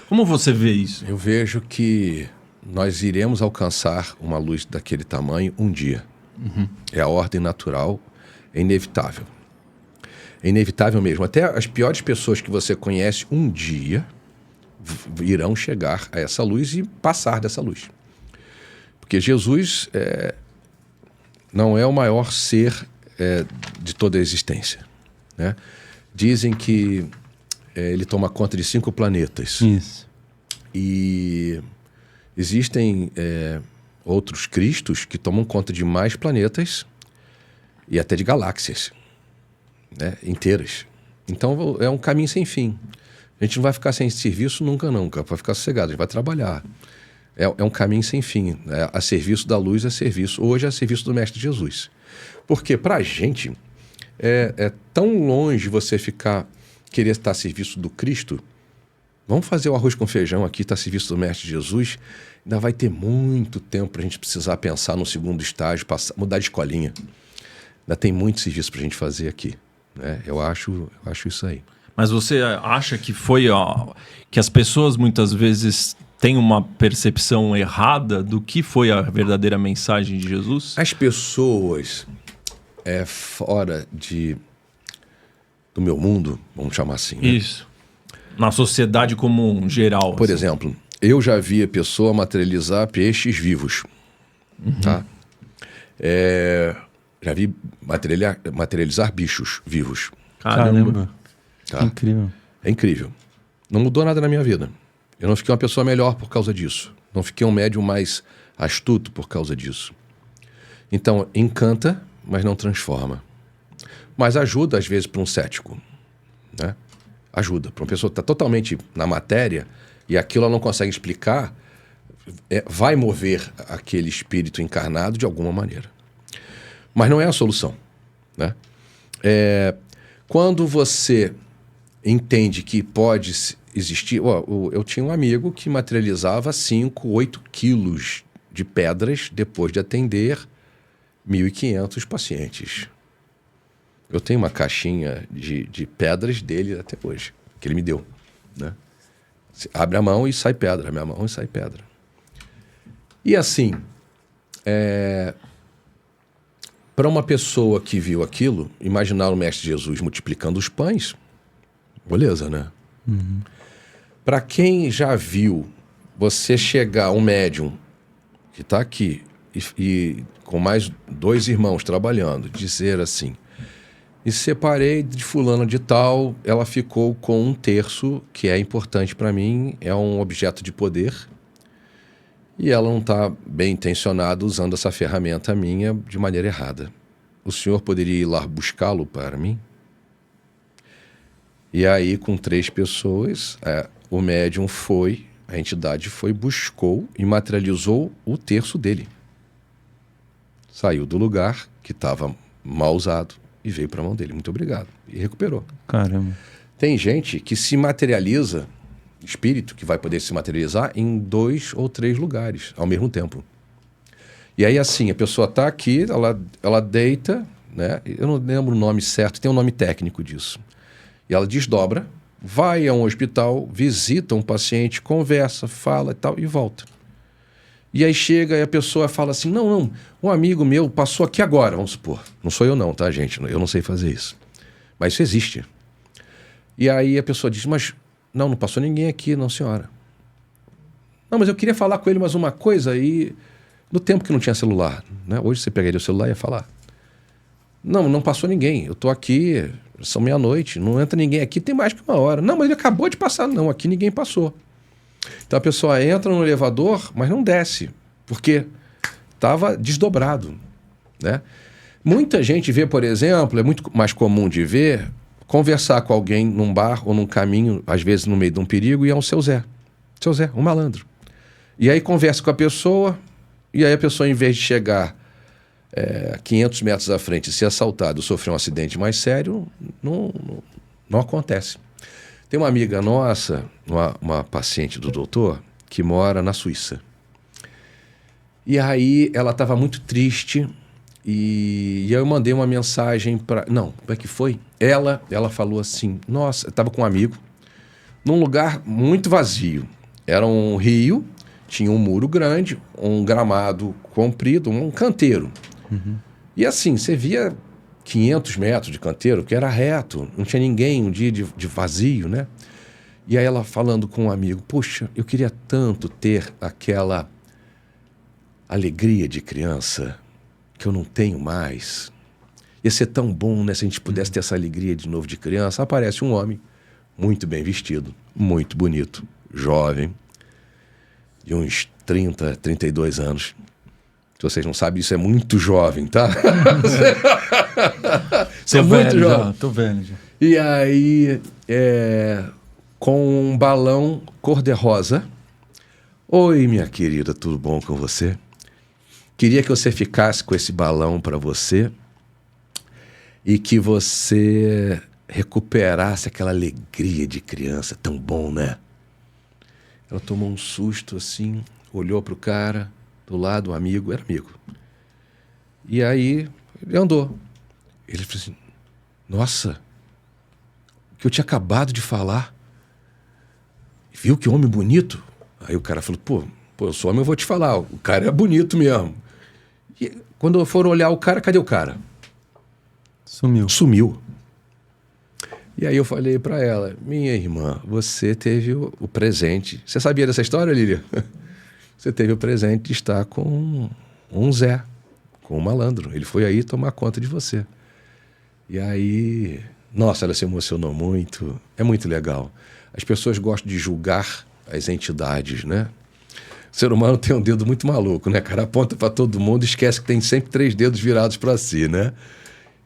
Como você vê isso? Eu vejo que nós iremos alcançar uma luz daquele tamanho um dia. É a ordem natural. É inevitável. É inevitável mesmo. Até as piores pessoas que você conhece um dia irão chegar a essa luz e passar dessa luz. Porque Jesus não é o maior ser de toda a existência, né? Dizem que ele toma conta de 5 planetas. Isso. E existem outros Cristos que tomam conta de mais planetas e até de galáxias, né, inteiras. Então é um caminho sem fim. A gente não vai ficar sem serviço nunca, vai ficar sossegado, a gente vai trabalhar. É um caminho sem fim, né? A serviço da luz, hoje é a serviço do Mestre Jesus. Porque para a gente é tão longe você querer estar a serviço do Cristo. Vamos fazer o arroz com feijão aqui, estar a serviço do Mestre Jesus. Ainda vai ter muito tempo para a gente precisar pensar no segundo estágio, mudar de escolinha. Ainda tem muito serviço para a gente fazer aqui, né? Eu acho isso aí. Mas você acha que que as pessoas muitas vezes têm uma percepção errada do que foi a verdadeira mensagem de Jesus? As pessoas fora do meu mundo, vamos chamar assim, né? Isso. Na sociedade como um geral. Por exemplo, eu já vi a pessoa materializar peixes vivos, tá? Já vi materializar bichos vivos. Caramba. Tá? Incrível. É incrível. Não mudou nada na minha vida. Eu não fiquei uma pessoa melhor por causa disso. Não fiquei um médium mais astuto por causa disso. Então, encanta, mas não transforma. Mas ajuda, às vezes, para um cético, né? Ajuda. Para uma pessoa que está totalmente na matéria e aquilo ela não consegue explicar, vai mover aquele espírito encarnado de alguma maneira. Mas não é a solução, né? Quando você entende que pode existir... eu tinha um amigo que materializava 5, 8 quilos de pedras depois de atender 1.500 pacientes. Eu tenho uma caixinha de pedras dele até hoje, que ele me deu, né? Você abre a mão e sai pedra, abre a mão e sai pedra. E assim, para uma pessoa que viu aquilo, imaginar o Mestre Jesus multiplicando os pães, beleza, né? Para quem já viu você chegar, um médium que está aqui e com mais 2 irmãos trabalhando, dizer assim: e separei de fulano de tal, ela ficou com 1/3, que é importante para mim, é um objeto de poder, e ela não está bem intencionada usando essa ferramenta minha de maneira errada. O senhor poderia ir lá buscá-lo para mim? E aí, com 3 pessoas, o médium foi, a entidade foi, buscou e materializou 1/3 dele. Saiu do lugar que estava mal usado e veio para a mão dele. Muito obrigado. E recuperou. Caramba. Tem gente que se materializa, espírito que vai poder se materializar em 2 ou 3 lugares ao mesmo tempo. E aí, assim, a pessoa está aqui, ela deita, né? Eu não lembro o nome certo, tem um nome técnico disso. E ela desdobra, vai a um hospital, visita um paciente, conversa, fala e tal, e volta. E aí chega e a pessoa fala assim: não, um amigo meu passou aqui agora, vamos supor. Não sou eu não, tá, gente? Eu não sei fazer isso. Mas isso existe. E aí a pessoa diz, mas não passou ninguém aqui, não, senhora. Não, mas eu queria falar com ele mais uma coisa e no tempo que não tinha celular, né? Hoje você pegaria o celular e ia falar. Não passou ninguém, eu tô aqui, são meia-noite, não entra ninguém aqui, tem mais que 1 hora. Não, mas ele acabou de passar. Não, aqui ninguém passou. Então a pessoa entra no elevador, mas não desce, porque estava desdobrado, né? Muita gente vê, por exemplo, é muito mais comum de ver, conversar com alguém num bar ou num caminho, às vezes no meio de um perigo, e é um seu Zé, um malandro. E aí conversa com a pessoa, e aí a pessoa, em vez de chegar 500 metros à frente e ser assaltado, sofrer um acidente mais sério, não acontece. Tem uma amiga nossa, uma paciente do doutor, que mora na Suíça. E aí ela estava muito triste e eu mandei uma mensagem para... Não, como é que foi? Ela falou assim, nossa, eu estava com um amigo num lugar muito vazio. Era um rio, tinha um muro grande, um gramado comprido, um canteiro. Uhum. E assim, você via 500 metros de canteiro, que era reto, não tinha ninguém, um dia de vazio, né? E aí ela falando com um amigo, puxa, eu queria tanto ter aquela alegria de criança que eu não tenho mais. Ia ser tão bom, né, se a gente pudesse ter essa alegria de novo de criança. Aparece um homem muito bem vestido, muito bonito, jovem, de uns 30, 32 anos. Se vocês não sabem, isso é muito jovem, tá? Isso é muito jovem. Tô vendo já. E aí, com um balão cor-de-rosa. Oi, minha querida, tudo bom com você? Queria que você ficasse com esse balão para você e que você recuperasse aquela alegria de criança. Tão bom, né? Ela tomou um susto assim, olhou pro cara do lado, um amigo, era amigo. E aí ele andou. Ele falou assim, nossa, o que eu tinha acabado de falar. Viu que homem bonito? Aí o cara falou, pô, eu sou homem, eu vou te falar, o cara é bonito mesmo. E quando foram olhar o cara, cadê o cara? Sumiu. E aí eu falei para ela, minha irmã, você teve o presente. Você sabia dessa história, Lília? Você teve o presente de estar com um Zé, com um malandro. Ele foi aí tomar conta de você. E aí, nossa, ela se emocionou muito. É muito legal. As pessoas gostam de julgar as entidades, né? O ser humano tem um dedo muito maluco, né, cara? Aponta para todo mundo e esquece que tem sempre 3 dedos virados para si, né?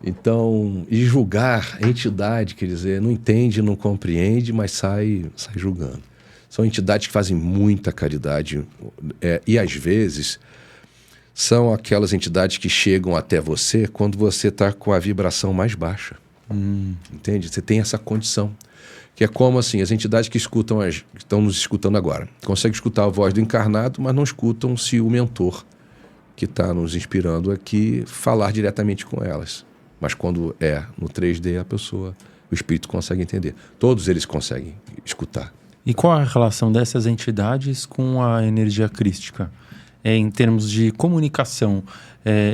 Então, e julgar a entidade, quer dizer, não entende, não compreende, mas sai julgando. São entidades que fazem muita caridade e, às vezes, são aquelas entidades que chegam até você quando você está com a vibração mais baixa. Entende? Você tem essa condição. Que é como assim, as entidades que estão nos escutando agora. Conseguem escutar a voz do encarnado, mas não escutam se o mentor que está nos inspirando aqui falar diretamente com elas. Mas quando é no 3D, o espírito consegue entender. Todos eles conseguem escutar. E qual a relação dessas entidades com a energia crística? Em termos de comunicação,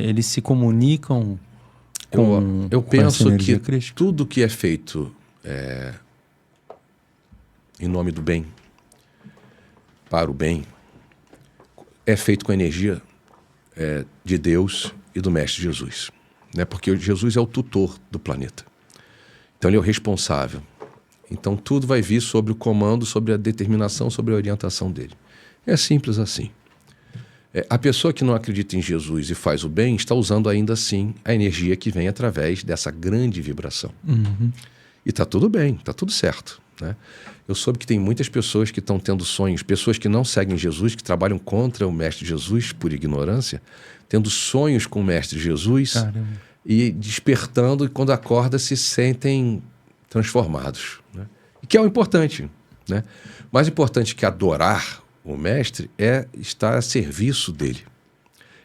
eles se comunicam com eu penso essa energia que crística? Tudo que é feito em nome do bem, para o bem, é feito com a energia de Deus e do Mestre Jesus. Né? Porque Jesus é o tutor do planeta. Então ele é o responsável. Então tudo vai vir sobre o comando, sobre a determinação, sobre a orientação dele. É simples assim. A pessoa que não acredita em Jesus e faz o bem está usando ainda assim a energia que vem através dessa grande vibração. Uhum. E está tudo bem, está tudo certo. Né? Eu soube que tem muitas pessoas que estão tendo sonhos, pessoas que não seguem Jesus, que trabalham contra o Mestre Jesus por ignorância, tendo sonhos com o Mestre Jesus. Caramba. E despertando, e quando acorda se sentem transformados. Né? E que é o importante. Né? Mais importante que adorar o Mestre é estar a serviço dele.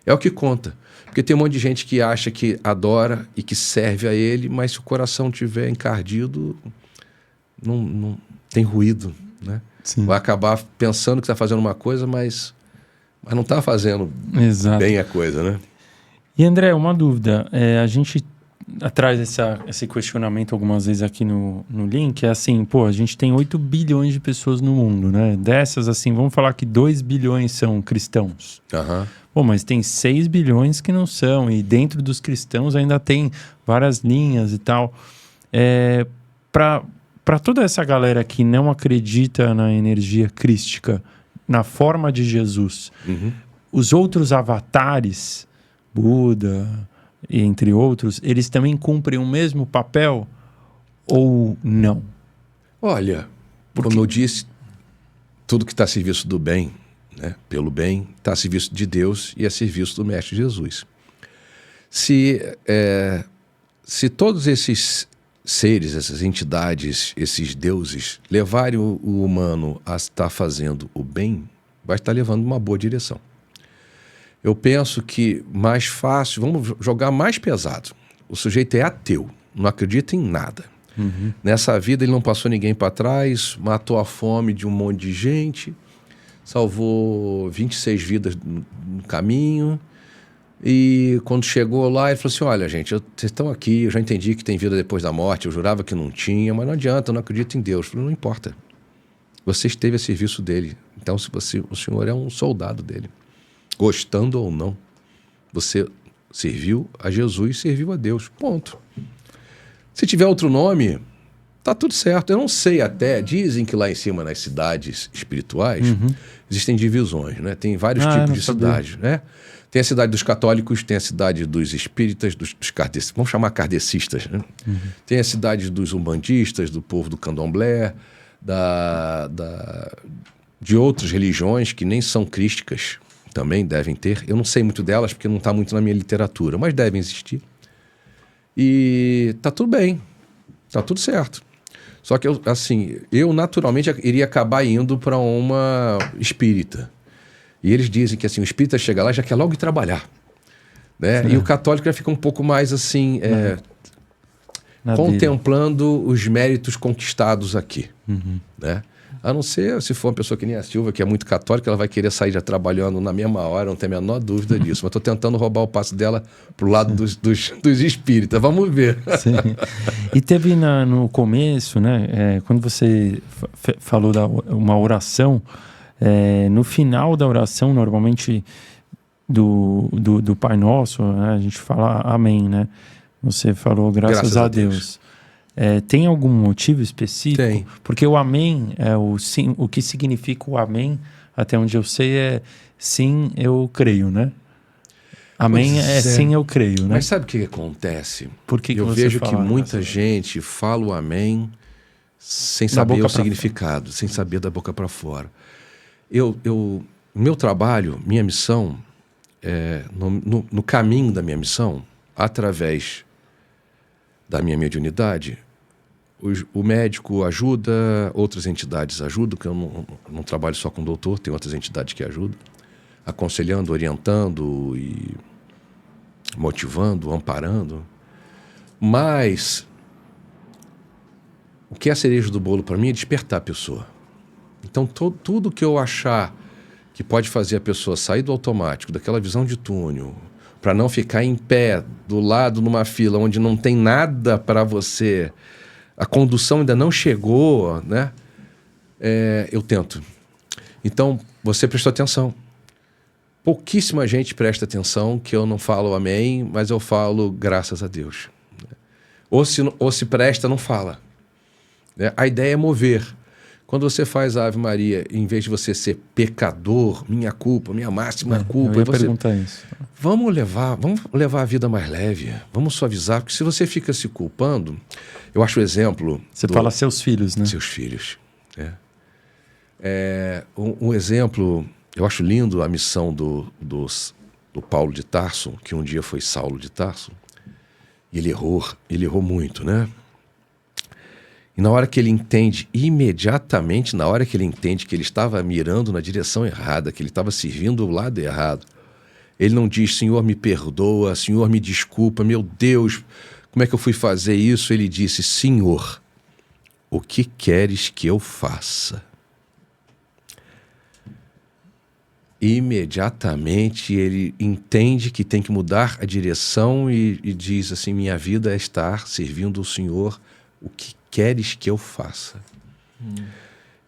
É o que conta. Porque tem um monte de gente que acha que adora e que serve a ele, mas se o coração estiver encardido, não tem ruído. Né? Vai acabar pensando que está fazendo uma coisa, mas não está fazendo bem a coisa, né? E André, uma dúvida. A gente traz esse questionamento algumas vezes aqui no link, é assim, pô, a gente tem 8 bilhões de pessoas no mundo, né? Dessas, assim, vamos falar que 2 bilhões são cristãos. Aham. Pô, mas tem 6 bilhões que não são, e dentro dos cristãos ainda tem várias linhas e tal. Para toda essa galera que não acredita na energia crística, na forma de Jesus, os outros avatares, Buda, entre outros, eles também cumprem o mesmo papel ou não? Olha, como eu disse, tudo que está a serviço do bem, né, pelo bem, está a serviço de Deus e a serviço do Mestre Jesus. Se todos esses seres, essas entidades, esses deuses, levarem o humano a estar fazendo o bem, vai estar levando uma boa direção. Eu penso que mais fácil, vamos jogar mais pesado. O sujeito é ateu, não acredita em nada. Nessa vida ele não passou ninguém para trás, matou a fome de um monte de gente, salvou 26 vidas no caminho. E quando chegou lá, ele falou assim, olha gente, vocês estão aqui, eu já entendi que tem vida depois da morte, eu jurava que não tinha, mas não adianta, eu não acredito em Deus. Eu falei, não importa, você esteve a serviço dele, então o senhor é um soldado dele. Gostando ou não, você serviu a Jesus, serviu a Deus, ponto. Se tiver outro nome, tá tudo certo. Eu não sei até, dizem que lá em cima nas cidades espirituais existem divisões, né? Tem vários tipos de cidades, né? Tem a cidade dos católicos, tem a cidade dos espíritas, dos kardecistas, vamos chamar kardecistas, né? Tem a cidade dos umbandistas, do povo do candomblé, de outras religiões que nem são crísticas, também devem ter. Eu não sei muito delas porque não está muito na minha literatura, mas devem existir. E tá tudo bem, tá tudo certo. Só que eu naturalmente iria acabar indo para uma espírita. E eles dizem que assim, o espírita chega lá e já quer logo ir trabalhar, né? E o católico já fica um pouco mais assim, contemplando os méritos conquistados aqui, né? A não ser se for uma pessoa que nem a Silva, que é muito católica, ela vai querer sair já trabalhando na mesma hora, não tem a menor dúvida disso. Mas estou tentando roubar o passo dela pro lado dos espíritas. Vamos ver. Sim. E teve no começo, né, quando você falou uma oração, no final da oração, normalmente do Pai Nosso, né, a gente fala amém, né? Você falou graças a Deus. Tem algum motivo específico? Tem. Porque o amém, o que significa o amém, até onde eu sei, é sim, eu creio, né? Amém sim, eu creio, né? Mas sabe o que acontece? Por que eu você vejo que fala muita gente fala o amém sem saber o significado, sem saber da boca para fora. Meu trabalho, minha missão, no caminho da minha missão, através da minha mediunidade, o médico ajuda, outras entidades ajudam, que eu não trabalho só com doutor, tem outras entidades que ajudam, aconselhando, orientando e motivando, amparando. Mas o que é a cereja do bolo para mim é despertar a pessoa. Então tudo que eu achar que pode fazer a pessoa sair do automático, daquela visão de túnel, para não ficar em pé do lado numa fila onde não tem nada para você, a condução ainda não chegou, né? Eu tento. Então, você prestou atenção. Pouquíssima gente presta atenção que eu não falo amém, mas eu falo graças a Deus. Ou se presta, não fala. A ideia é mover. Quando você faz a Ave Maria, em vez de você ser pecador, minha culpa, minha máxima culpa... Eu ia perguntar isso. Vamos levar a vida mais leve, vamos suavizar, porque se você fica se culpando... Eu acho o exemplo... Você fala seus filhos, né? Seus filhos. Um exemplo, eu acho lindo a missão do Paulo de Tarso, que um dia foi Saulo de Tarso, e ele errou muito, né? E na hora que ele entende, imediatamente, na hora que ele entende que ele estava mirando na direção errada, que ele estava servindo o lado errado, ele não diz, Senhor, me perdoa, Senhor, me desculpa, meu Deus, como é que eu fui fazer isso? Ele disse, Senhor, o que queres que eu faça? imediatamente ele entende que tem que mudar a direção e diz assim: minha vida é estar servindo o Senhor, o que queres que eu faça.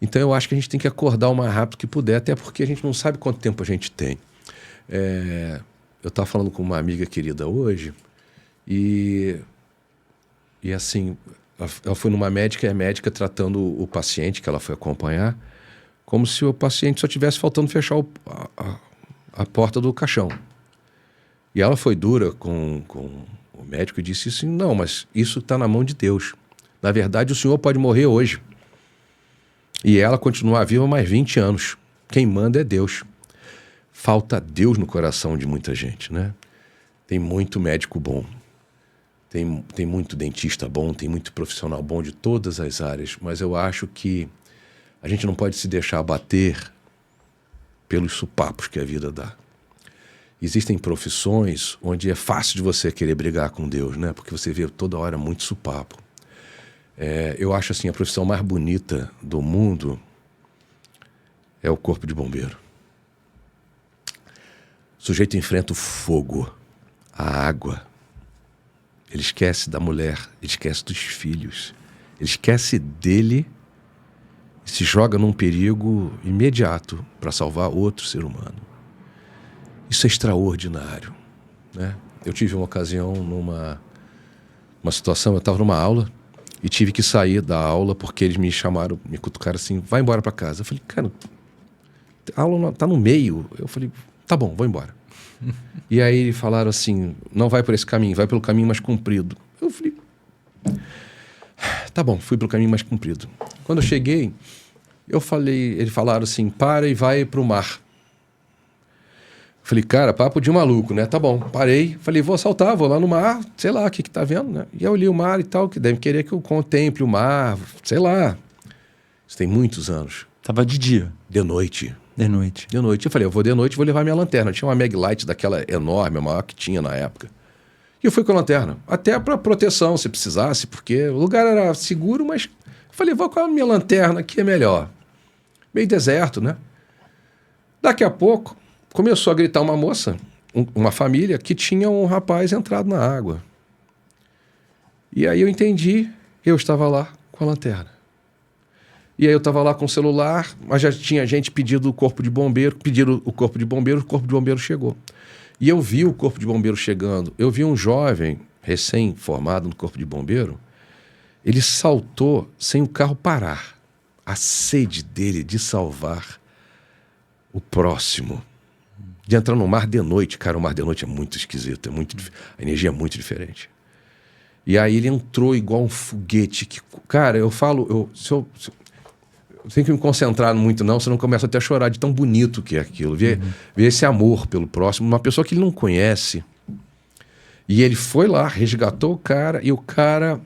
Então eu acho que a gente tem que acordar o mais rápido que puder, até porque a gente não sabe quanto tempo a gente tem. Eu estava falando com uma amiga querida hoje e assim, ela foi numa médica e a médica tratando o paciente que ela foi acompanhar como se o paciente só tivesse faltando fechar a porta do caixão. E ela foi dura com o médico e disse assim: não, mas isso está na mão de Deus. Na verdade, o senhor pode morrer hoje. E ela continuar viva mais 20 anos. Quem manda é Deus. Falta Deus no coração de muita gente, né? Tem muito médico bom. Tem muito dentista bom, tem muito profissional bom de todas as áreas. Mas eu acho que a gente não pode se deixar abater pelos supapos que a vida dá. Existem profissões onde é fácil de você querer brigar com Deus, né? Porque você vê toda hora muito supapo. Eu acho assim, a profissão mais bonita do mundo é o corpo de bombeiro. O sujeito enfrenta o fogo, a água. Ele esquece da mulher, ele esquece dos filhos. Ele esquece dele e se joga num perigo imediato para salvar outro ser humano. Isso é extraordinário, né? Eu tive uma ocasião uma situação, eu estava numa aula e tive que sair da aula porque eles me chamaram, me cutucaram assim: vai embora para casa. Eu falei: cara, a aula tá no meio. Eu falei: tá bom, vou embora. E aí falaram assim: não vai por esse caminho, vai pelo caminho mais comprido. Eu falei: tá bom, fui pelo caminho mais comprido. Quando eu cheguei, eles falaram assim: para e vai pro mar. Falei: cara, papo de maluco, né? Tá bom, parei. Falei: vou saltar, vou lá no mar, sei lá, o que tá vendo, né? E eu olhei o mar e tal, que deve querer que eu contemple o mar, sei lá. Isso tem muitos anos. Tava de dia. De noite. De noite. De noite. Eu falei: eu vou de noite, vou levar minha lanterna. Tinha uma Maglite daquela enorme, a maior que tinha na época. E eu fui com a lanterna. Até para proteção, se precisasse, porque o lugar era seguro, mas eu falei: vou com a minha lanterna, que é melhor. Meio deserto, né? Daqui a pouco, começou a gritar uma moça, uma família, que tinha um rapaz entrado na água. E aí eu entendi, eu estava lá com a lanterna. E aí eu estava lá com o celular, mas já tinha gente pedindo o corpo de bombeiro, pediram o corpo de bombeiro chegou. E eu vi o corpo de bombeiro chegando, eu vi um jovem recém-formado no corpo de bombeiro, ele saltou sem o carro parar. A sede dele de salvar o próximo. De entrar no mar de noite. Cara, o mar de noite é muito esquisito, a energia é muito diferente. E aí ele entrou igual um foguete. Cara, eu falo, eu tenho que me concentrar muito não, senão começa até a chorar de tão bonito que é aquilo. Ver esse amor pelo próximo, uma pessoa que ele não conhece. E ele foi lá, resgatou o cara, e o cara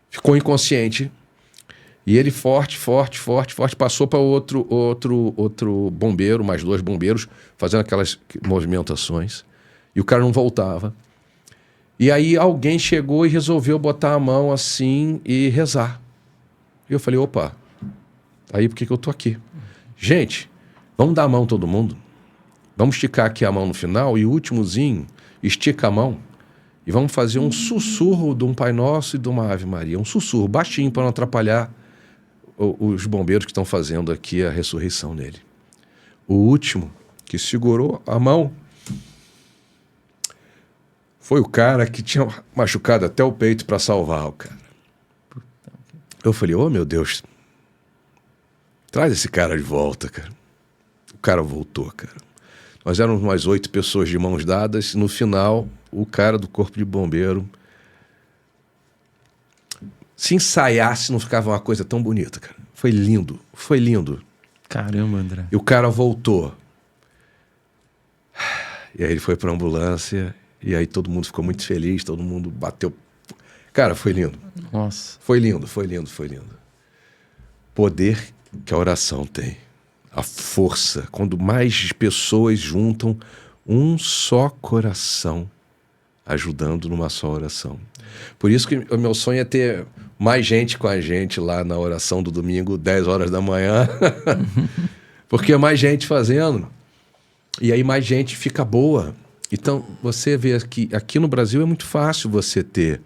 ficou inconsciente. E ele forte, passou para outro bombeiro, mais 2 bombeiros, fazendo aquelas movimentações. E o cara não voltava. E aí alguém chegou e resolveu botar a mão assim e rezar. E eu falei: opa, aí por que eu tô aqui? Gente, vamos dar a mão todo mundo? Vamos esticar aqui a mão no final e o últimozinho, estica a mão. E vamos fazer um sussurro de um Pai Nosso e de uma Ave Maria. Um sussurro baixinho para não atrapalhar os bombeiros que estão fazendo aqui a ressurreição nele. O último que segurou a mão foi o cara que tinha machucado até o peito para salvar o cara. Eu falei: oh meu Deus, traz esse cara de volta, cara. O cara voltou, cara. Nós éramos umas 8 pessoas de mãos dadas e no final o cara do corpo de bombeiro, se ensaiasse, não ficava uma coisa tão bonita, cara. Foi lindo, foi lindo. Caramba, André. E o cara voltou. E aí ele foi pra ambulância, e aí todo mundo ficou muito feliz, todo mundo bateu. Cara, foi lindo. Nossa. Foi lindo. Poder que a oração tem. A força. Quando mais pessoas juntam um só coração, ajudando numa só oração. Por isso que o meu sonho é ter mais gente com a gente lá na oração do domingo, 10 horas da manhã. Porque mais gente fazendo. E aí mais gente fica boa. Então, você vê que aqui no Brasil é muito fácil você ter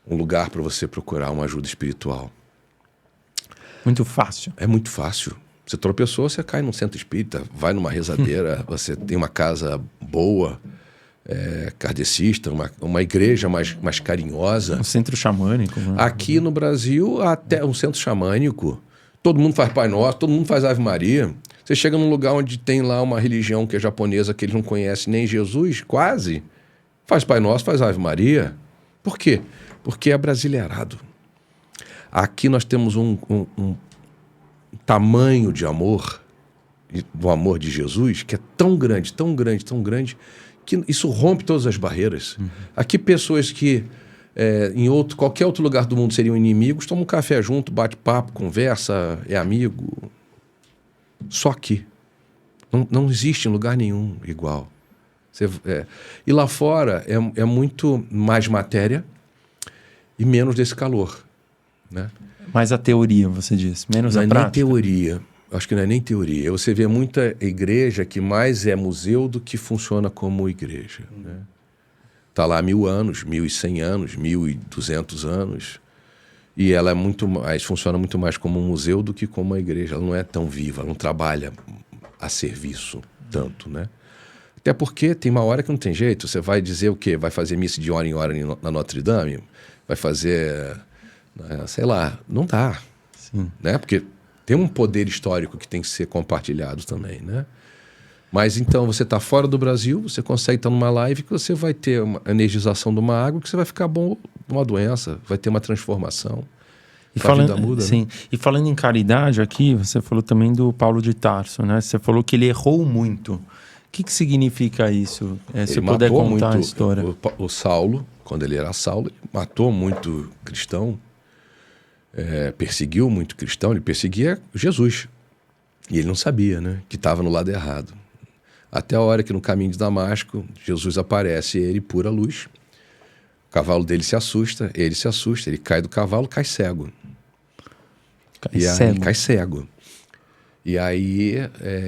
um lugar para você procurar uma ajuda espiritual. Muito fácil. É muito fácil. Você tropeçou, você cai num centro espírita, vai numa rezadeira, você tem uma casa boa, kardecista, uma igreja mais carinhosa. Um centro xamânico. Né? Aqui no Brasil, até um centro xamânico. Todo mundo faz Pai Nosso, todo mundo faz Ave Maria. Você chega num lugar onde tem lá uma religião que é japonesa, que eles não conhecem nem Jesus, quase. Faz Pai Nosso, faz Ave Maria. Por quê? Porque é brasileirado. Aqui nós temos um tamanho de amor, do amor de Jesus, que é tão grande, tão grande, tão grande, que isso rompe todas as barreiras. Aqui pessoas que em qualquer outro lugar do mundo seriam inimigos, tomam um café junto, bate papo, conversa, é amigo. Só aqui. Não existe em lugar nenhum igual. E lá fora é muito mais matéria e menos desse calor. Né? Mais a teoria, você diz, menos a prática. Não é nem teoria. Acho que não é nem teoria. Você vê muita igreja que mais é museu do que funciona como igreja. Né? Está lá há 1000 anos, 1100 anos, 1200 anos. E ela funciona muito mais como um museu do que como uma igreja. Ela não é tão viva, ela não trabalha a serviço tanto, né? Até porque tem uma hora que não tem jeito. Você vai dizer o quê? Vai fazer missa de hora em hora na Notre Dame? Vai fazer, sei lá, não dá. Sim. Né? Porque tem um poder histórico que tem que ser compartilhado também, né? Mas então você está fora do Brasil, você consegue estar numa live que você vai ter uma energização de uma água que você vai ficar bom de uma doença, vai ter uma transformação. E a vida muda, sim. né? E falando em caridade aqui, você falou também do Paulo de Tarso, né? Você falou que ele errou muito. O que significa isso? Se puder contar a história. O Saulo, quando ele era Saulo, ele matou muito cristão, perseguiu muito cristão, ele perseguia Jesus. E ele não sabia, né? Que estava no lado errado. Até a hora que no caminho de Damasco, Jesus aparece, ele pura luz. O cavalo dele se assusta, ele cai do cavalo, cai cego. Cai cego. E aí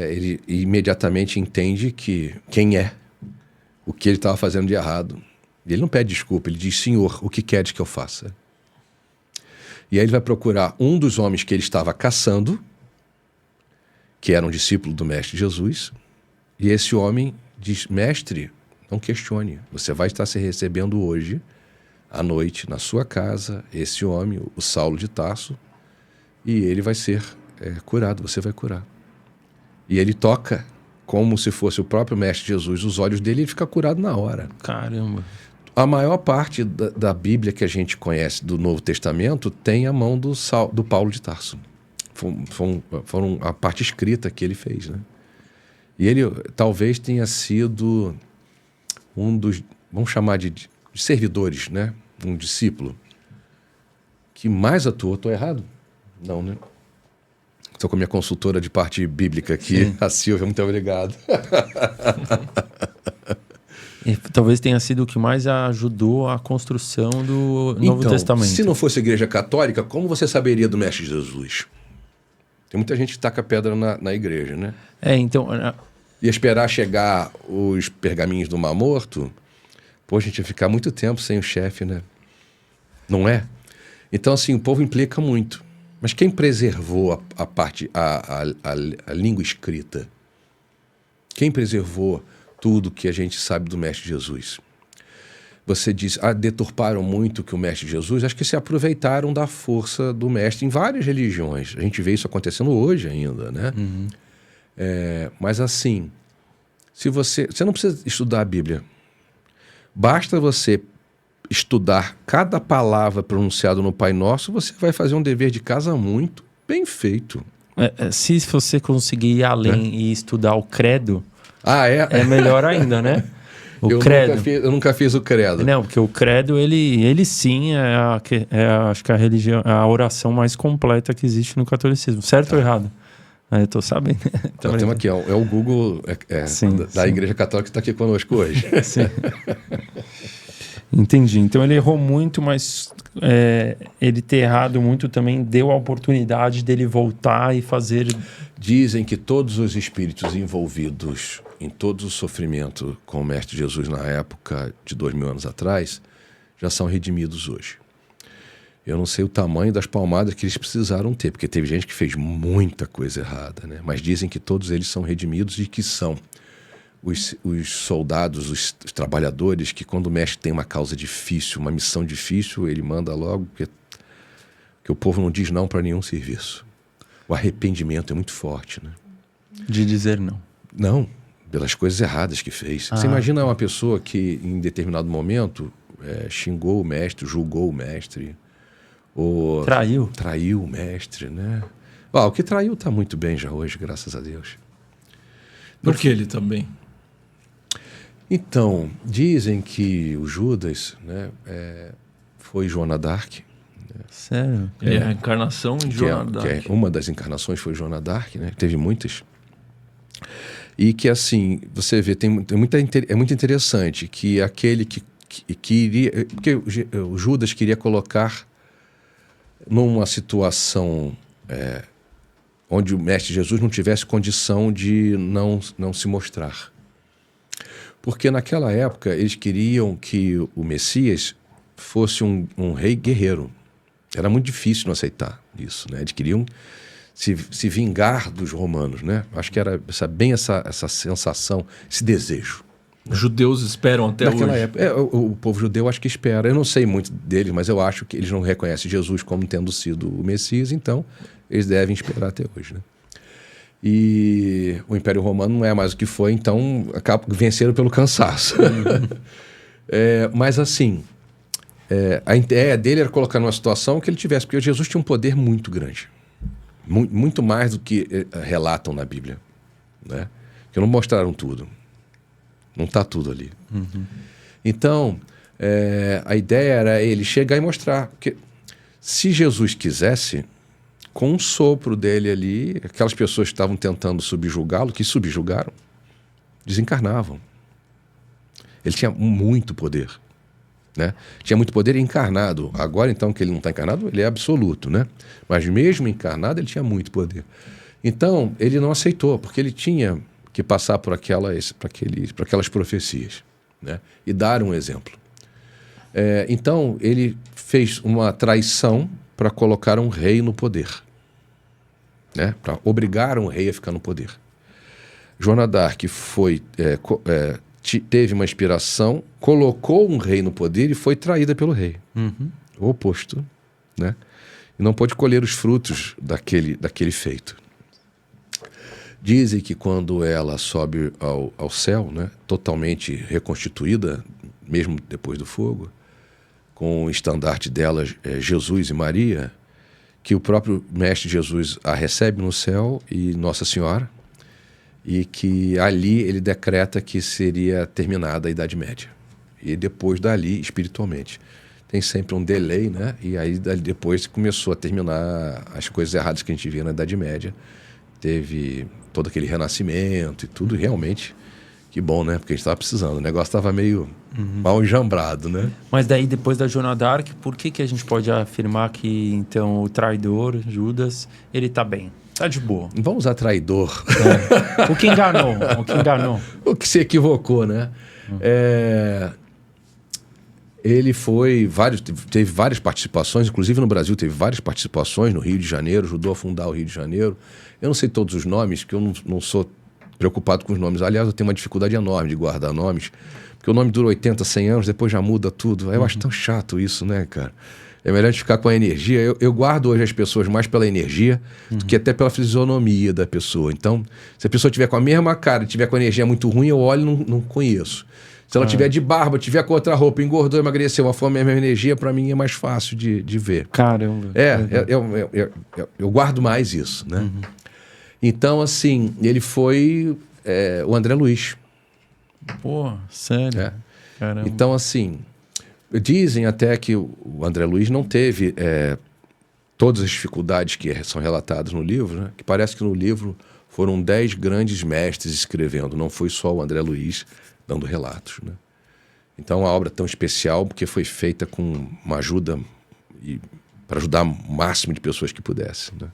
ele imediatamente entende quem é, o que ele estava fazendo de errado. E ele não pede desculpa, ele diz: Senhor, o que queres que eu faça? E aí ele vai procurar um dos homens que ele estava caçando, que era um discípulo do Mestre Jesus, e esse homem diz: Mestre, não questione, você vai estar se recebendo hoje, à noite, na sua casa, esse homem, o Saulo de Tarso, e ele vai ser curado, você vai curar. E ele toca, como se fosse o próprio Mestre Jesus, os olhos dele, e ele fica curado na hora. Caramba! A maior parte da Bíblia que a gente conhece do Novo Testamento tem a mão do Paulo de Tarso. Foram a parte escrita que ele fez, né? E ele talvez tenha sido um dos, vamos chamar de servidores, né? Um discípulo que mais atuou. Estou errado? Não, né? Estou com a minha consultora de parte bíblica aqui, sim. A Silvia, muito obrigado. E talvez tenha sido o que mais ajudou a construção do Novo Testamento. Se não fosse a Igreja Católica, como você saberia do Mestre Jesus? Tem muita gente que taca pedra na igreja, né? Então... E esperar chegar os pergaminhos do Mar Morto, pô, a gente ia ficar muito tempo sem o chefe, né? Não é? Então, assim, o povo implica muito. Mas quem preservou a língua escrita? Quem preservou tudo que a gente sabe do Mestre Jesus? Você diz, deturparam muito que o Mestre Jesus, acho que se aproveitaram da força do Mestre em várias religiões. A gente vê isso acontecendo hoje ainda, né? Uhum. Mas assim, se você não precisa estudar a Bíblia. Basta você estudar cada palavra pronunciada no Pai Nosso, você vai fazer um dever de casa muito bem feito. Se você conseguir ir além e estudar o credo, é melhor ainda, né? Eu nunca fiz o credo. Não, porque o credo, ele sim acho que a religião, a oração mais completa que existe no catolicismo. Certo ou errado? Eu tô sabendo. Nós temos aqui, é o Google da Igreja Católica que está aqui conosco hoje. Sim. Entendi. Então ele errou muito, mas ele ter errado muito também deu a oportunidade dele voltar e fazer... Dizem que todos os espíritos envolvidos em todo o sofrimento com o Mestre Jesus na época de 2000 anos atrás já são redimidos hoje. Eu não sei o tamanho das palmadas que eles precisaram ter, porque teve gente que fez muita coisa errada, né? Mas dizem que todos eles são redimidos e que são os soldados, os trabalhadores, que quando o mestre tem uma causa difícil, uma missão difícil, ele manda logo, porque o povo não diz não para nenhum serviço. O arrependimento é muito forte, né? De dizer não. Não, pelas coisas erradas que fez. Você imagina uma pessoa que em determinado momento xingou o mestre, julgou o mestre, ou traiu o mestre, né? O que traiu está muito bem já hoje, graças a Deus. Por que ele está bem? Então, dizem que o Judas, né, foi Joana d'Arc. Sério? A encarnação de Joana d'Arc. Uma das encarnações foi Joana d'Arc, né? Teve muitas. E que, assim, você vê, é muito interessante que aquele que iria... Porque o Judas queria colocar numa situação onde o Mestre Jesus não tivesse condição de não se mostrar. Porque naquela época eles queriam que o Messias fosse um rei guerreiro. Era muito difícil não aceitar isso, né? Eles queriam se vingar dos romanos, né? Acho que era bem essa sensação, esse desejo. Os judeus esperam até Naquela hoje. época, o povo judeu acho que espera. Eu não sei muito deles, mas eu acho que eles não reconhecem Jesus como tendo sido o Messias, então eles devem esperar até hoje, né? E o Império Romano não é mais o que foi, então venceram pelo cansaço. Mas assim, a ideia dele era colocar numa situação que ele tivesse, porque Jesus tinha um poder muito grande. Muito mais do que relatam na Bíblia, né? Que não mostraram tudo. Não está tudo ali. Então, a ideia era ele chegar e mostrar. Porque se Jesus quisesse, com um sopro dele ali, aquelas pessoas que estavam tentando subjugá-lo, que subjugaram, desencarnavam. Ele tinha muito poder, né? Tinha muito poder encarnado. Agora, então, que ele não está encarnado, ele é absoluto, né? Mas mesmo encarnado, ele tinha muito poder. Então, ele não aceitou, porque ele tinha que passar por aquelas profecias, né? E dar um exemplo. Então, ele fez uma traição para colocar um rei no poder, né? Para obrigar um rei a ficar no poder. Joana d'Arc teve uma inspiração, colocou um rei no poder e foi traída pelo rei. O oposto, né? E não pôde colher os frutos daquele feito. Dizem que quando ela sobe ao céu, né, totalmente reconstituída, mesmo depois do fogo, com o estandarte dela, Jesus e Maria, que o próprio Mestre Jesus a recebe no céu e Nossa Senhora, e que ali ele decreta que seria terminada a Idade Média. E depois dali, espiritualmente. Tem sempre um delay, né? E aí depois começou a terminar as coisas erradas que a gente via na Idade Média. Teve todo aquele renascimento e tudo, realmente, que bom, né? Porque a gente estava precisando. O negócio estava meio mal enjambrado, né? Mas daí, depois da Joana d'Arc, por que a gente pode afirmar que, então, o traidor, Judas, ele tá bem? Tá de boa. Não vamos usar traidor. O que enganou. O que se equivocou, né? Ele teve várias participações, inclusive no Brasil teve várias participações, no Rio de Janeiro, ajudou a fundar o Rio de Janeiro. Eu não sei todos os nomes, porque eu não sou preocupado com os nomes. Aliás, eu tenho uma dificuldade enorme de guardar nomes, porque o nome dura 80, 100 anos, depois já muda tudo. Eu acho tão chato isso, né, cara? É melhor a gente ficar com a energia. Eu guardo hoje as pessoas mais pela energia do que até pela fisionomia da pessoa. Então, se a pessoa tiver com a mesma cara e tiver com a energia muito ruim, eu olho e não conheço. Se ela tiver de barba, tiver com outra roupa, engordou, emagreceu, uma fome, a mesma energia, para mim é mais fácil de ver. Caramba. Eu guardo mais isso, né? Então, assim, ele foi o André Luiz. Pô, sério? Caramba. Então, assim, dizem até que o André Luiz não teve todas as dificuldades que são relatadas no livro, né? Que parece que no livro foram 10 grandes mestres escrevendo, não foi só o André Luiz dando relatos, né? Então, a obra é tão especial porque foi feita com uma ajuda para ajudar o máximo de pessoas que pudesse, né?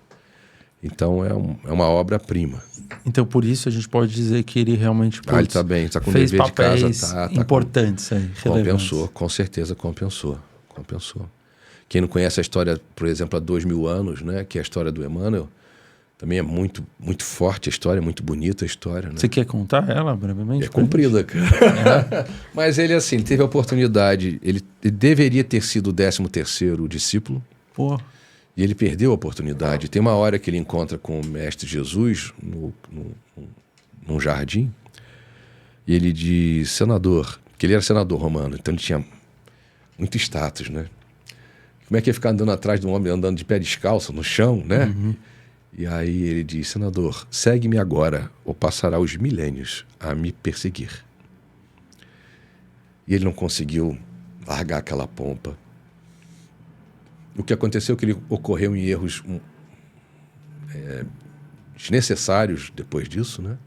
Então, é uma obra-prima. Então, por isso, a gente pode dizer que ele realmente Ele está bem, está com fez dever de casa. papéis importantes aí, relevantes. Compensou, com certeza compensou. Quem não conhece a história, por exemplo, há 2000 anos, né, que é a história do Emmanuel, também é muito, muito forte a história, muito bonita a história. Né? Você quer contar ela brevemente? É comprida, cara. Mas ele, assim, teve a oportunidade, ele deveria ter sido o 13º discípulo. Pô. E ele perdeu a oportunidade. Tem uma hora que ele encontra com o Mestre Jesus num jardim. E ele diz, senador, que ele era senador romano, então ele tinha muito status, né? Como é que ia ficar andando atrás de um homem andando de pé descalço no chão, né? Uhum. E aí ele diz, senador, segue-me agora, ou passará os milênios a me perseguir. E ele não conseguiu largar aquela pompa. O que aconteceu é que ele ocorreu em erros desnecessários depois disso, né?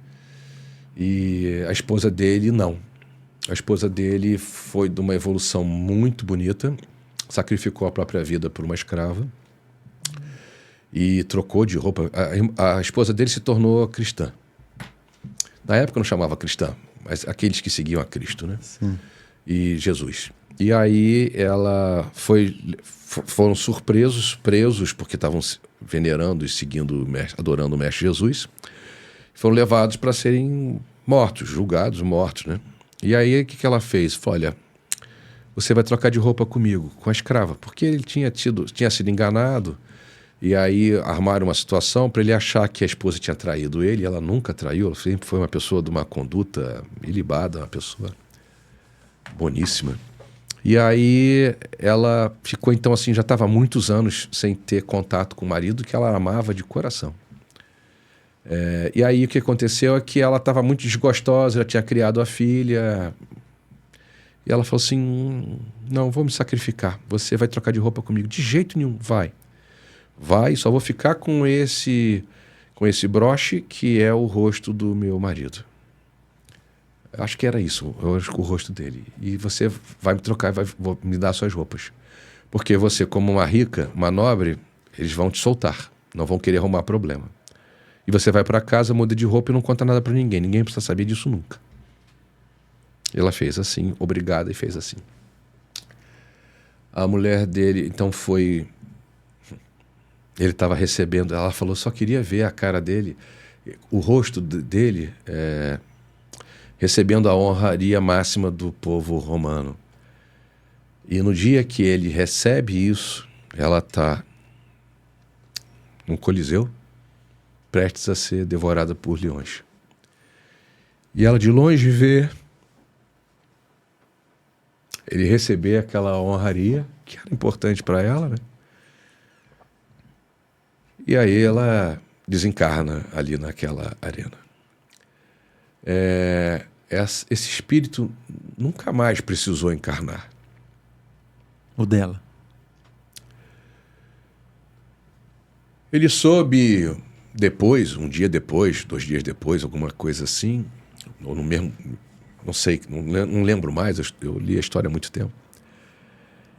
E a esposa dele, não. A esposa dele foi de uma evolução muito bonita, sacrificou a própria vida por uma escrava e trocou de roupa. A esposa dele se tornou cristã. Na época não chamava cristã, mas aqueles que seguiam a Cristo, né? Sim. E Jesus. E aí foram presos, porque estavam venerando e seguindo, adorando o Mestre Jesus. Foram levados para serem mortos, julgados, mortos, né? E aí o que ela fez? Falou, olha, você vai trocar de roupa comigo, com a escrava, porque ele tinha sido enganado, e aí armaram uma situação para ele achar que a esposa tinha traído ele, e ela nunca traiu, ela sempre foi uma pessoa de uma conduta ilibada, uma pessoa boníssima. E aí ela ficou, então, assim, já estava há muitos anos sem ter contato com o marido, que ela amava de coração. E aí o que aconteceu é que ela estava muito desgostosa, já tinha criado a filha, e ela falou assim, não, vou me sacrificar, você vai trocar de roupa comigo. De jeito nenhum, vai, só vou ficar com esse broche que é o rosto do meu marido. Acho que era isso, o rosto dele. E você vai me trocar, vou me dar suas roupas. Porque você, como uma rica, uma nobre, eles vão te soltar, não vão querer arrumar problema. E você vai para casa, muda de roupa e não conta nada para ninguém. Ninguém precisa saber disso nunca. Ela fez assim, obrigada, e fez assim. A mulher dele, então foi... Ele estava recebendo, ela falou, só queria ver a cara dele, o rosto dele... recebendo a honraria máxima do povo romano. E no dia que ele recebe isso, ela está num coliseu, prestes a ser devorada por leões. E ela de longe vê ele receber aquela honraria, que era importante para ela, né? E aí ela desencarna ali naquela arena. Esse espírito nunca mais precisou encarnar. O dela. Ele soube depois, um dia depois, 2 dias depois, alguma coisa assim, ou no mesmo, não sei, não lembro mais, eu li a história há muito tempo.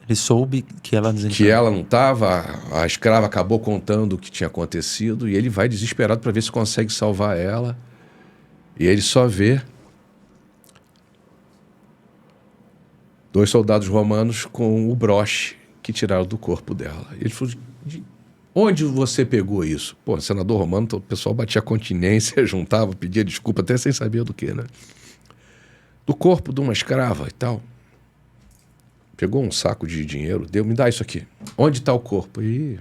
Ele soube que ela desencarnou. Que ela não estava, a escrava acabou contando o que tinha acontecido, e ele vai desesperado para ver se consegue salvar ela. E ele só vê 2 soldados romanos com o broche que tiraram do corpo dela. Ele falou, onde você pegou isso? Pô, senador romano, o pessoal batia continência, juntava, pedia desculpa, até sem saber do que, né? Do corpo de uma escrava e tal. Pegou um saco de dinheiro, me dá isso aqui. Onde está o corpo? E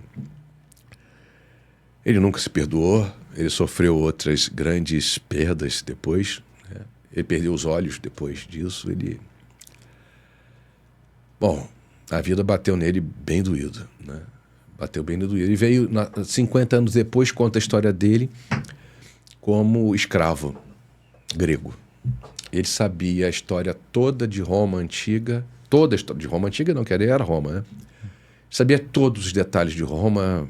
ele nunca se perdoou, ele sofreu outras grandes perdas depois, né? Ele perdeu os olhos depois disso, Bom, a vida bateu nele bem doído, né? Bateu bem doído. Ele veio, 50 anos depois, conta a história dele como escravo grego. Ele sabia a história toda de Roma Antiga, toda a história de Roma Antiga, não, que era Roma, né? Sabia todos os detalhes de Roma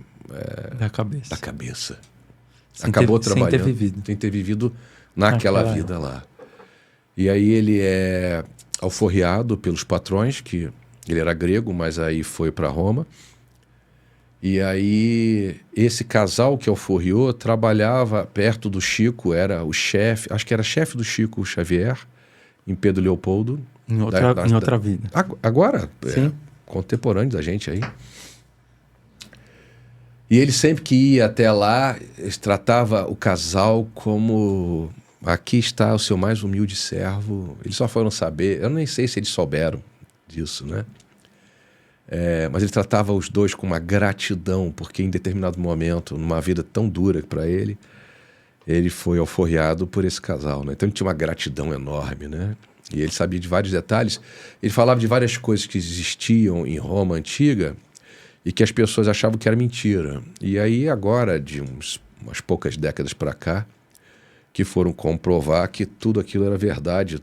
da cabeça. Da cabeça. Acabou trabalhando. Sem ter vivido. Sem ter vivido naquela vida lá. E aí ele alforriado pelos patrões, que ele era grego, mas aí foi para Roma. E aí esse casal que alforriou trabalhava perto do Chico, era o chefe, acho que era chefe do Chico Xavier, em Pedro Leopoldo. Em outra vida. Agora, Sim. Contemporâneo da gente aí. E ele sempre que ia até lá, tratava o casal como: aqui está o seu mais humilde servo. Eles só foram saber, eu nem sei se eles souberam disso, né? Mas ele tratava os dois com uma gratidão, porque em determinado momento, numa vida tão dura para ele, ele foi alforriado por esse casal, né? Então ele tinha uma gratidão enorme, né? E ele sabia de vários detalhes. Ele falava de várias coisas que existiam em Roma antiga e que as pessoas achavam que era mentira. E aí agora, de umas poucas décadas para cá, que foram comprovar que tudo aquilo era verdade.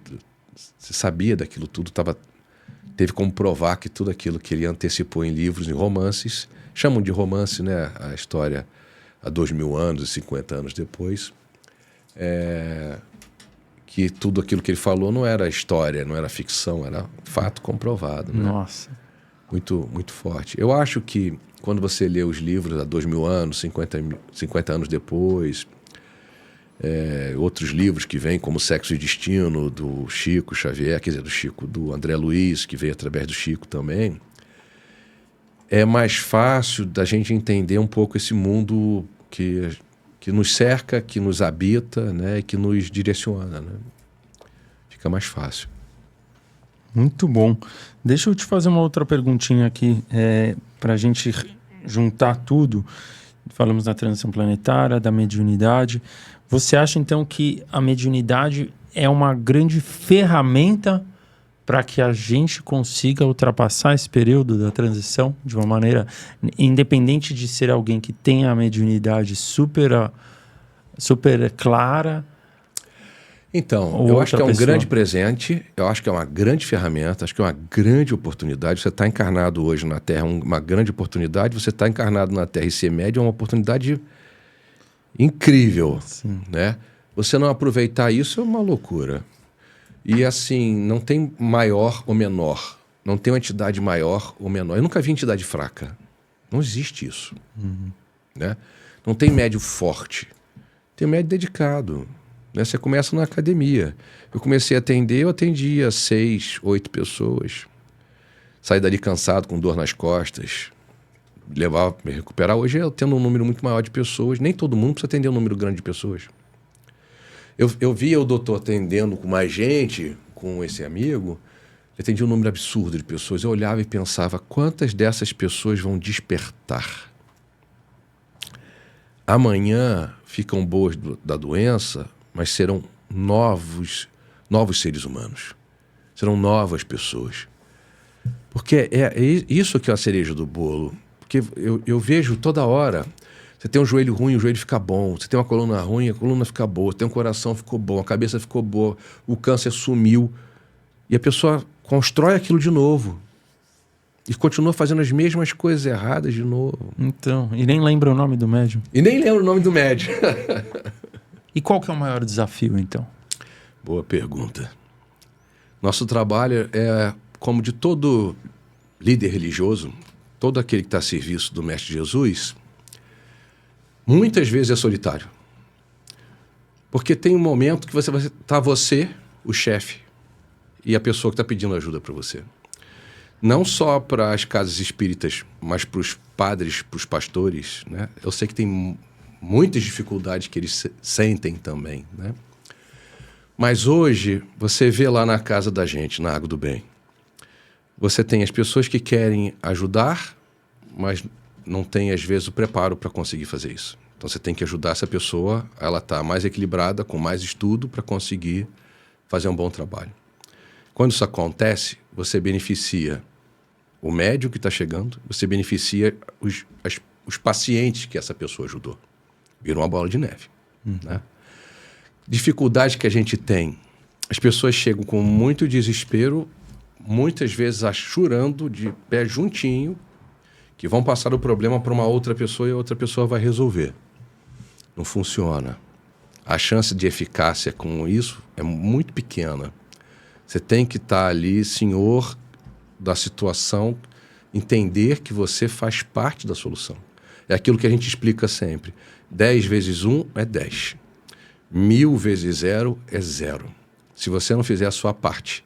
Você sabia daquilo tudo, teve como provar que tudo aquilo que ele antecipou em livros, em romances, chamam de romance, né? A história há 2000 anos e 50 anos depois, que tudo aquilo que ele falou não era história, não era ficção, era fato comprovado, né? Nossa. Muito, muito forte. Eu acho que quando você lê os livros há 2000 anos, 50 anos depois, outros livros que vêm, como Sexo e Destino, do Chico Xavier, quer dizer, do André Luiz, que veio através do Chico também, é mais fácil da gente entender um pouco esse mundo que nos cerca, que nos habita, né, e que nos direciona, né? Fica mais fácil. Muito bom. Deixa eu te fazer uma outra perguntinha aqui, para a gente juntar tudo. Falamos da transição planetária, da mediunidade. Você acha, então, que a mediunidade é uma grande ferramenta para que a gente consiga ultrapassar esse período da transição de uma maneira, independente de ser alguém que tenha a mediunidade super clara? Então, eu acho que é um grande presente, eu acho que é uma grande ferramenta, acho que é uma grande oportunidade. Você está encarnado hoje na Terra, uma grande oportunidade. Você está encarnado na Terra e ser médium é uma oportunidade incrível, né? Você não aproveitar isso é uma loucura. E assim, não tem maior ou menor, não tem uma entidade maior ou menor. Eu nunca vi entidade fraca, não existe isso, né? Não tem médio forte, tem médio dedicado, né? Você começa na academia. Eu comecei a atender, eu atendia 6, 8 pessoas, saí dali cansado, com dor nas costas, levava para me recuperar. Hoje eu tendo um número muito maior de pessoas, nem todo mundo precisa atender um número grande de pessoas. Eu via o doutor atendendo com mais gente, com esse amigo, ele atendia um número absurdo de pessoas. Eu olhava e pensava, quantas dessas pessoas vão despertar? Amanhã ficam boas da doença, mas serão novos seres humanos. Serão novas pessoas. Porque é isso que é a cereja do bolo. Porque eu vejo toda hora... Você tem um joelho ruim, o joelho fica bom. Você tem uma coluna ruim, a coluna fica boa. Você tem um coração, ficou bom. A cabeça ficou boa. O câncer sumiu. E a pessoa constrói aquilo de novo. E continua fazendo as mesmas coisas erradas de novo. Então, e nem lembra o nome do médium. E nem lembra o nome do médium. E qual que é o maior desafio, então? Boa pergunta. Nosso trabalho é, como de todo líder religioso, todo aquele que está a serviço do Mestre Jesus... Muitas vezes é solitário. Porque tem um momento que você, o chefe, e a pessoa que está pedindo ajuda para você. Não só para as casas espíritas, mas para os padres, para os pastores, né? Eu sei que tem muitas dificuldades que eles sentem também, né? Mas hoje, você vê lá na casa da gente, na Água do Bem, você tem as pessoas que querem ajudar, mas não tem, às vezes, o preparo para conseguir fazer isso. Então, você tem que ajudar essa pessoa, ela está mais equilibrada, com mais estudo, para conseguir fazer um bom trabalho. Quando isso acontece, você beneficia o médium que está chegando, você beneficia os pacientes que essa pessoa ajudou. Vira uma bola de neve, né? Dificuldade que a gente tem. As pessoas chegam com muito desespero, muitas vezes chorando, de pé juntinho, que vão passar o problema para uma outra pessoa e a outra pessoa vai resolver. Não funciona. A chance de eficácia com isso é muito pequena. Você tem que estar ali, senhor da situação, entender que você faz parte da solução. É aquilo que a gente explica sempre. 10 vezes 1 é 10. 1000 vezes 0 é 0. Se você não fizer a sua parte,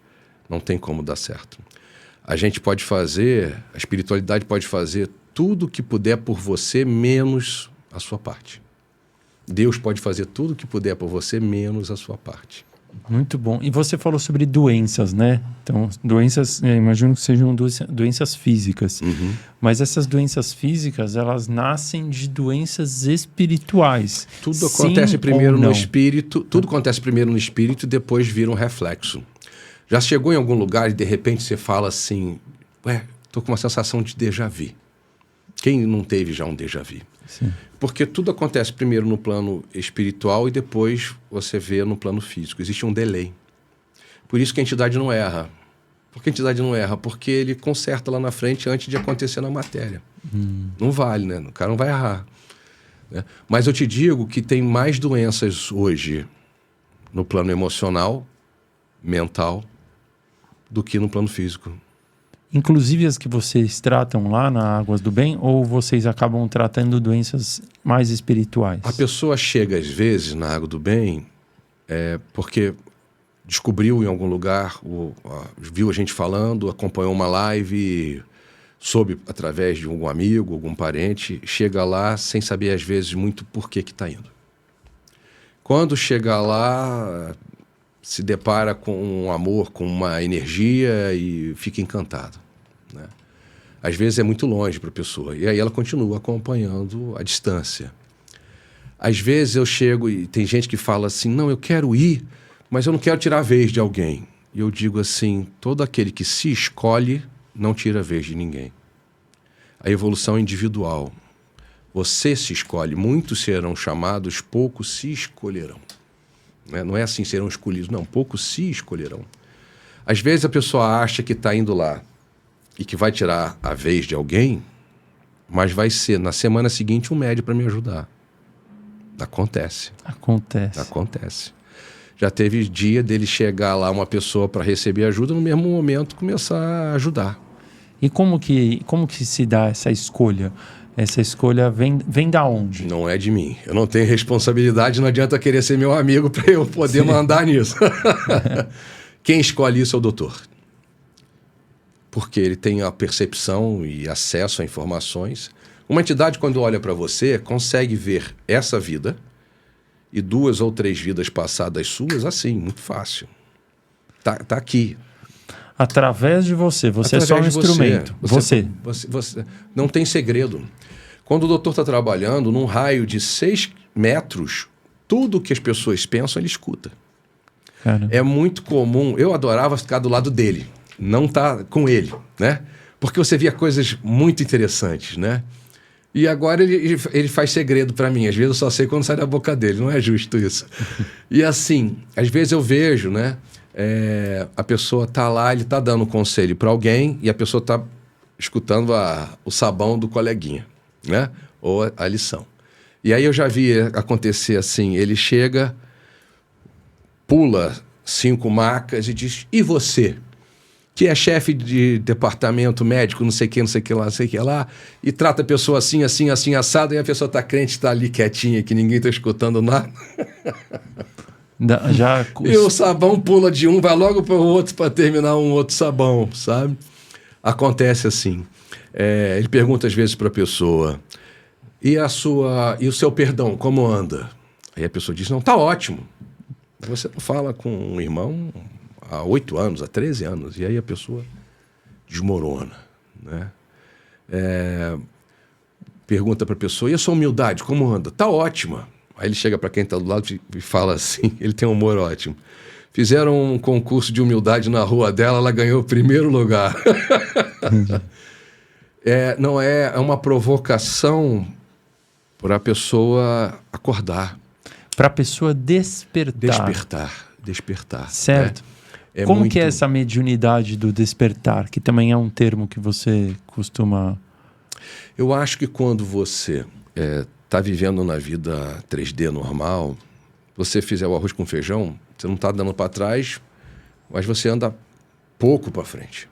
não tem como dar certo. A gente pode fazer, a espiritualidade pode fazer tudo o que puder por você, menos a sua parte. Deus pode fazer tudo o que puder por você, menos a sua parte. Muito bom. E você falou sobre doenças, né? Então, doenças, imagino que sejam doenças físicas. Mas essas doenças físicas, elas nascem de doenças espirituais. Tudo acontece primeiro no espírito, tudo acontece primeiro no espírito e depois vira um reflexo. Já chegou em algum lugar e de repente você fala assim, tô com uma sensação de déjà vu. Quem não teve já um déjà vu? Sim. Porque tudo acontece primeiro no plano espiritual e depois você vê no plano físico. Existe um delay. Por isso que a entidade não erra. Por que a entidade não erra? Porque ele conserta lá na frente antes de acontecer na matéria. Não vale, né? O cara não vai errar. Né? Mas eu te digo que tem mais doenças hoje no plano emocional, mental, do que no plano físico. Inclusive as que vocês tratam lá na Águas do Bem, ou vocês acabam tratando doenças mais espirituais? A pessoa chega às vezes na Água do Bem porque descobriu em algum lugar, viu a gente falando, acompanhou uma live, soube através de algum amigo, algum parente, chega lá sem saber às vezes muito por que está indo. Quando chega lá, se depara com um amor, com uma energia e fica encantado. Né? Às vezes é muito longe para a pessoa. E aí ela continua acompanhando a distância. Às vezes eu chego e tem gente que fala assim, não, eu quero ir, mas eu não quero tirar a vez de alguém. E eu digo assim, todo aquele que se escolhe não tira a vez de ninguém. A evolução é individual. Você se escolhe. Muitos serão chamados, poucos se escolherão. Não é assim, serão escolhidos. Não, poucos se escolherão. Às vezes a pessoa acha que está indo lá e que vai tirar a vez de alguém, mas vai ser, na semana seguinte, um médium para me ajudar. Acontece. Já teve dia dele chegar lá uma pessoa para receber ajuda, no mesmo momento começar a ajudar. E como que se dá essa escolha? Essa escolha vem da onde? Não é de mim. Eu não tenho responsabilidade, não adianta querer ser meu amigo para eu poder mandar nisso. Quem escolhe isso é o doutor. Porque ele tem a percepção e acesso a informações. Uma entidade, quando olha para você, consegue ver essa vida e 2 ou 3 vidas passadas suas assim, muito fácil. Tá aqui. Através de você. Você é só um instrumento. Você não tem segredo. Quando o doutor está trabalhando, num raio de 6 metros, tudo que as pessoas pensam, ele escuta. Cara. É muito comum. Eu adorava ficar do lado dele, não estar com ele, né? Porque você via coisas muito interessantes, né? E agora ele faz segredo para mim. Às vezes eu só sei quando sai da boca dele. Não é justo isso. E assim, às vezes eu vejo, né? A pessoa tá lá, ele tá dando um conselho para alguém e a pessoa tá escutando o sabão do coleguinha, né? Ou a lição. E aí eu já vi acontecer assim, ele chega, pula 5 macas e diz, e você? Que é chefe de departamento médico, não sei o que lá, não sei o que lá, e trata a pessoa assim, assim, assim, assado, e a pessoa tá crente, tá ali quietinha, que ninguém tá escutando nada. E o sabão pula de um, vai logo para o outro para terminar um outro sabão, sabe? Acontece assim. Ele pergunta às vezes para a pessoa, e o seu perdão, como anda? Aí a pessoa diz, não, tá ótimo. Você não fala com um irmão há 8 anos, há 13 anos, e aí a pessoa desmorona, né? Pergunta para a pessoa, e a sua humildade, como anda? Tá ótima. Aí ele chega para quem está do lado e fala assim, ele tem um humor ótimo. Fizeram um concurso de humildade na rua dela, ela ganhou o 1º lugar. Não é uma provocação para a pessoa acordar. Para a pessoa despertar. Despertar. Certo. Como que é essa mediunidade do despertar, que também é um termo que você costuma... Eu acho que quando você está vivendo na vida 3D normal, você fizer o arroz com feijão, você não está dando para trás, mas você anda pouco para frente.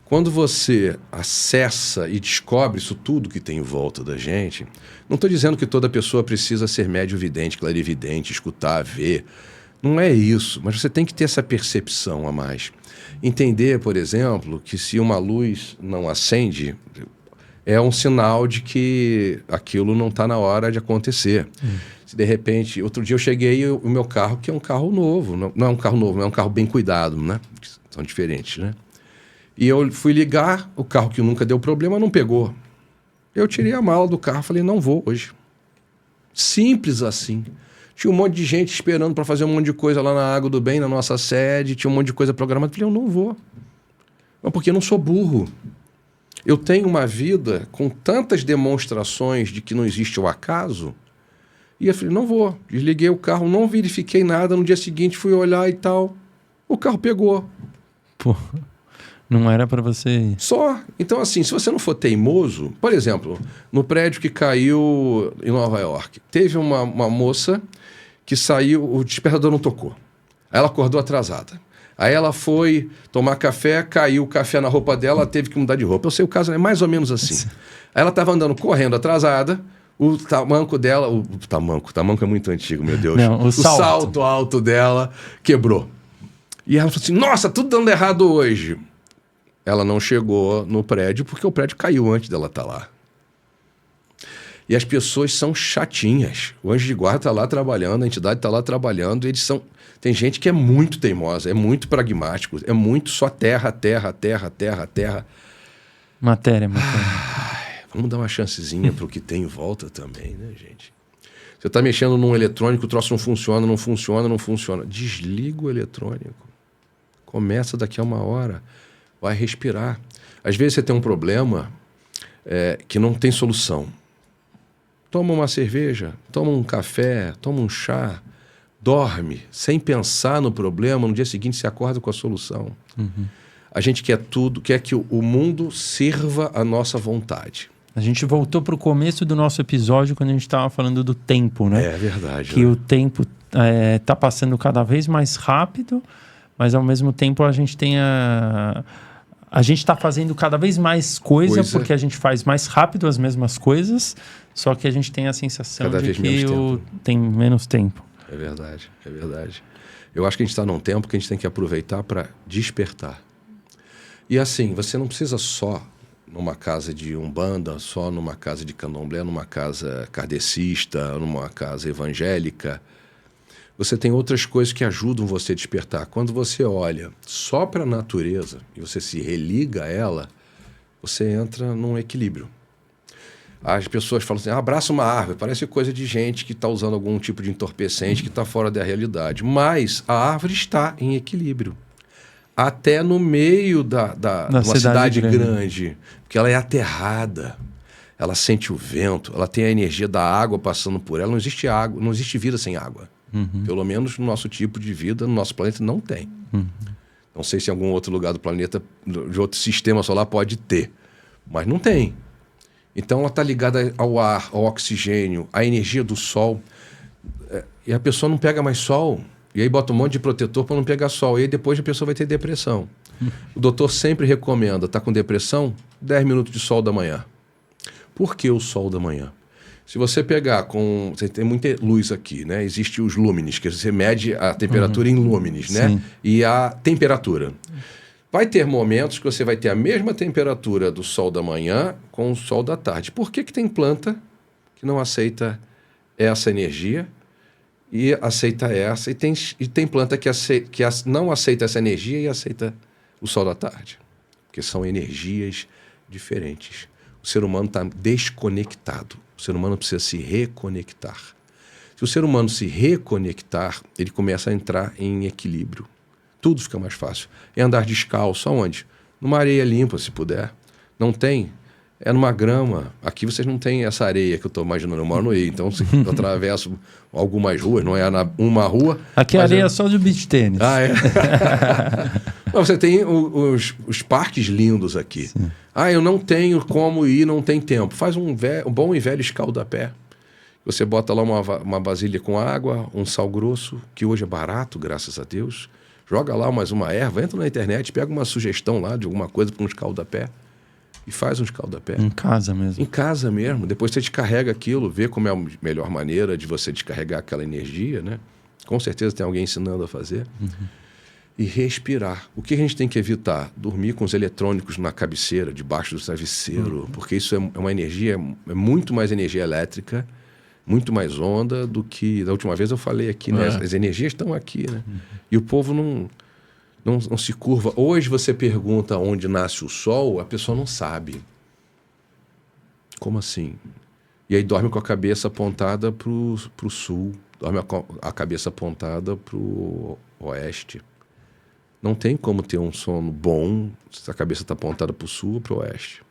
Quando você acessa e descobre isso tudo que tem em volta da gente, não estou dizendo que toda pessoa precisa ser médio-vidente, clarividente, escutar, ver. Não é isso, mas você tem que ter essa percepção a mais. Entender, por exemplo, que se uma luz não acende, é um sinal de que aquilo não está na hora de acontecer. Se de repente, outro dia eu cheguei e o meu carro, que é um carro novo, não é um carro novo, é um carro bem cuidado, né? São diferentes, né? E eu fui ligar, o carro que nunca deu problema não pegou. Eu tirei a mala do carro, falei, não vou hoje. Simples assim. Tinha um monte de gente esperando para fazer um monte de coisa lá na Água do Bem, na nossa sede, tinha um monte de coisa programada. Eu falei, eu não vou. Mas porque eu não sou burro. Eu tenho uma vida com tantas demonstrações de que não existe o acaso. E eu falei, não vou. Desliguei o carro, não verifiquei nada. No dia seguinte fui olhar e tal. O carro pegou. Pô, não era para você ir. Só. Então, assim, se você não for teimoso... Por exemplo, no prédio que caiu em Nova York, teve uma moça que saiu, o despertador não tocou. Aí ela acordou atrasada. Aí ela foi tomar café, caiu o café na roupa dela, ela teve que mudar de roupa. Eu sei o caso, é mais ou menos assim. Aí ela estava andando correndo atrasada, o tamanco dela... O tamanco é muito antigo, meu Deus. Não, o salto alto dela quebrou. E ela falou assim, nossa, tudo dando errado hoje. Ela não chegou no prédio porque o prédio caiu antes dela estar lá. E as pessoas são chatinhas. O anjo de guarda está lá trabalhando, a entidade está lá trabalhando, eles são... Tem gente que é muito teimosa, é muito pragmático, é muito só terra, terra, terra, terra, terra. Matéria. Vamos dar uma chancezinha para o que tem em volta também, né, gente? Você está mexendo num eletrônico, o troço não funciona, não funciona, não funciona. Desliga o eletrônico. Começa daqui a uma hora. Vai respirar. Às vezes você tem um problema que não tem solução. Toma uma cerveja, toma um café, toma um chá, dorme, sem pensar no problema, no dia seguinte você acorda com a solução. A gente quer tudo, quer que o mundo sirva a nossa vontade. A gente voltou para o começo do nosso episódio quando a gente estava falando do tempo, né? É verdade. Que o tempo está passando cada vez mais rápido, mas ao mesmo tempo a gente tem a gente está fazendo cada vez mais coisa porque a gente faz mais rápido as mesmas coisas, só que a gente tem a sensação de que tem menos tempo. É verdade, é verdade. Eu acho que a gente está num tempo que a gente tem que aproveitar para despertar. E assim, você não precisa só numa casa de umbanda, só numa casa de candomblé, numa casa kardecista, numa casa evangélica. Você tem outras coisas que ajudam você a despertar. Quando você olha só para a natureza e você se religa a ela, você entra num equilíbrio. As pessoas falam assim, abraça uma árvore, parece coisa de gente que está usando algum tipo de entorpecente que está fora da realidade. Mas a árvore está em equilíbrio. Até no meio de uma cidade grande, porque ela é aterrada. Ela sente o vento, ela tem a energia da água passando por ela. Não existe água, não existe vida sem água. Pelo menos no nosso tipo de vida, no nosso planeta, não tem. Não sei se em algum outro lugar do planeta, de outro sistema solar, pode ter. Mas não tem. Então ela está ligada ao ar, ao oxigênio, à energia do sol. E a pessoa não pega mais sol. E aí bota um monte de protetor para não pegar sol. E aí depois a pessoa vai ter depressão. O doutor sempre recomenda, está com depressão? 10 minutos de sol da manhã. Por que o sol da manhã? Se você pegar você tem muita luz aqui, né? Existem os lúmenes, que você mede a temperatura em lúmenes, né? Sim. E a temperatura. Vai ter momentos que você vai ter a mesma temperatura do sol da manhã com o sol da tarde. Por que tem planta que não aceita essa energia e aceita essa? E tem planta que não aceita essa energia e aceita o sol da tarde. Porque são energias diferentes. O ser humano está desconectado. O ser humano precisa se reconectar. Se o ser humano se reconectar, ele começa a entrar em equilíbrio. Tudo fica mais fácil. É andar descalço, aonde? Numa areia limpa, se puder. Não tem? É numa grama. Aqui vocês não têm essa areia que eu estou imaginando. Eu moro no Rio, então eu atravesso algumas ruas, não é uma rua. Aqui a areia é só de beach tênis. Ah, é? Não, você tem os parques lindos aqui. Sim. Eu não tenho como ir, não tem tempo. Faz um bom e velho escaldapé. Você bota lá uma vasilha com água, um sal grosso, que hoje é barato, graças a Deus. joga lá mais uma erva, entra na internet, pega uma sugestão lá de alguma coisa para um escaldapé e faz um escaldapé. Em casa mesmo. Em casa mesmo. Depois você descarrega aquilo, vê como é a melhor maneira de você descarregar aquela energia, né? Com certeza tem alguém ensinando a fazer. E respirar. O que a gente tem que evitar? Dormir com os eletrônicos na cabeceira, debaixo do travesseiro, porque isso é uma energia, é muito mais energia elétrica, muito mais onda do que... Da última vez eu falei aqui, né? As energias estão aqui, né? E o povo não se curva. Hoje você pergunta onde nasce o sol, a pessoa não sabe. Como assim? E aí dorme com a cabeça apontada para o sul, dorme a cabeça apontada para o oeste. Não tem como ter um sono bom se a cabeça está apontada para o sul ou para o oeste.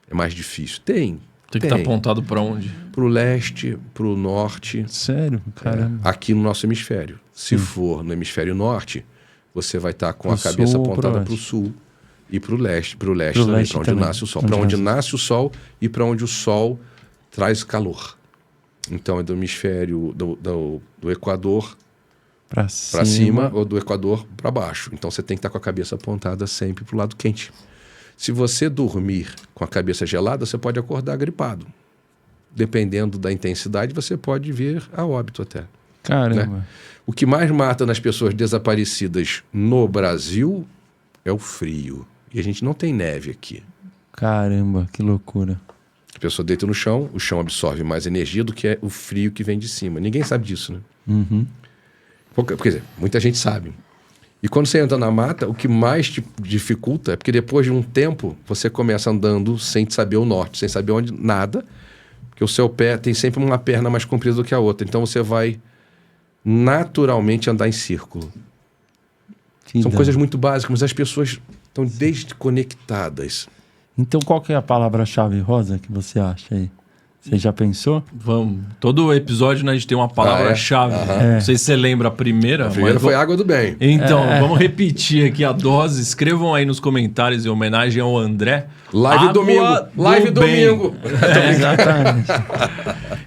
É mais difícil. Tem que estar apontado para onde? Para o leste, para o norte. Sério? Caramba. Aqui no nosso hemisfério. Se for no hemisfério norte, você vai estar com a cabeça apontada para o sul e para o leste também, para onde nasce o sol. Para onde nasce o sol e para onde o sol traz calor. Então é do hemisfério do Equador para cima ou do Equador para baixo. Então você tem que estar com a cabeça apontada sempre para o lado quente. Se você dormir com a cabeça gelada, você pode acordar gripado. Dependendo da intensidade, você pode vir a óbito até. Caramba. Né? O que mais mata nas pessoas desaparecidas no Brasil é o frio. E a gente não tem neve aqui. Caramba, que loucura. A pessoa deita no chão, o chão absorve mais energia do que é o frio que vem de cima. Ninguém sabe disso, né? Quer dizer, muita gente sabe. E quando você entra na mata, o que mais te dificulta é porque depois de um tempo você começa andando sem saber o norte, sem saber onde, nada, porque o seu pé tem sempre uma perna mais comprida do que a outra. Então você vai naturalmente andar em círculo. São coisas muito básicas, mas as pessoas estão desconectadas. Então qual que é a palavra-chave, Rosa, que você acha aí? Você já pensou? Vamos. Todo episódio, né, a gente tem uma palavra-chave. Não sei se você lembra a primeira. A primeira foi água do bem. Então, vamos repetir aqui a dose. Escrevam aí nos comentários em homenagem ao André. Live domingo. Live domingo. Exatamente.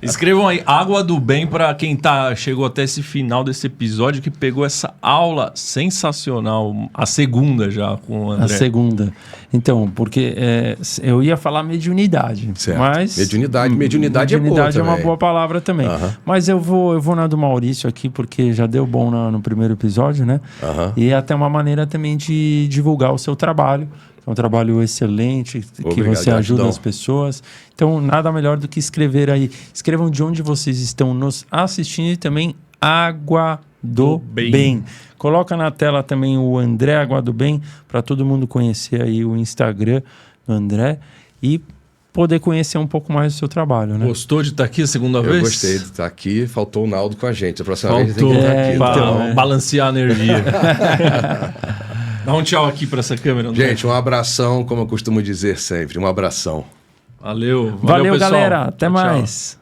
Escrevam aí água do bem para quem chegou até esse final desse episódio, que pegou essa aula sensacional. A segunda já com o André. A segunda. Então, porque eu ia falar mediunidade. Certo. Mas Mediunidade é boa é uma boa palavra também. Mas eu vou na do Maurício aqui, porque já deu bom no primeiro episódio, né? E é até uma maneira também de divulgar o seu trabalho. É um trabalho excelente, que você ajuda as pessoas. Então, nada melhor do que escrever aí. Escrevam de onde vocês estão nos assistindo e também Água do Bem. Coloca na tela também o André Água do Bem, para todo mundo conhecer aí o Instagram do André e poder conhecer um pouco mais do seu trabalho, né? Gostou de estar aqui a segunda vez? Eu gostei de estar aqui. Faltou o Naldo com a gente. A próxima vez tem que estar aqui. Então, balancear a energia. Dá um tchau aqui para essa câmera, André. Gente, um abração, como eu costumo dizer sempre. Um abração. Valeu pessoal. galera. Até mais.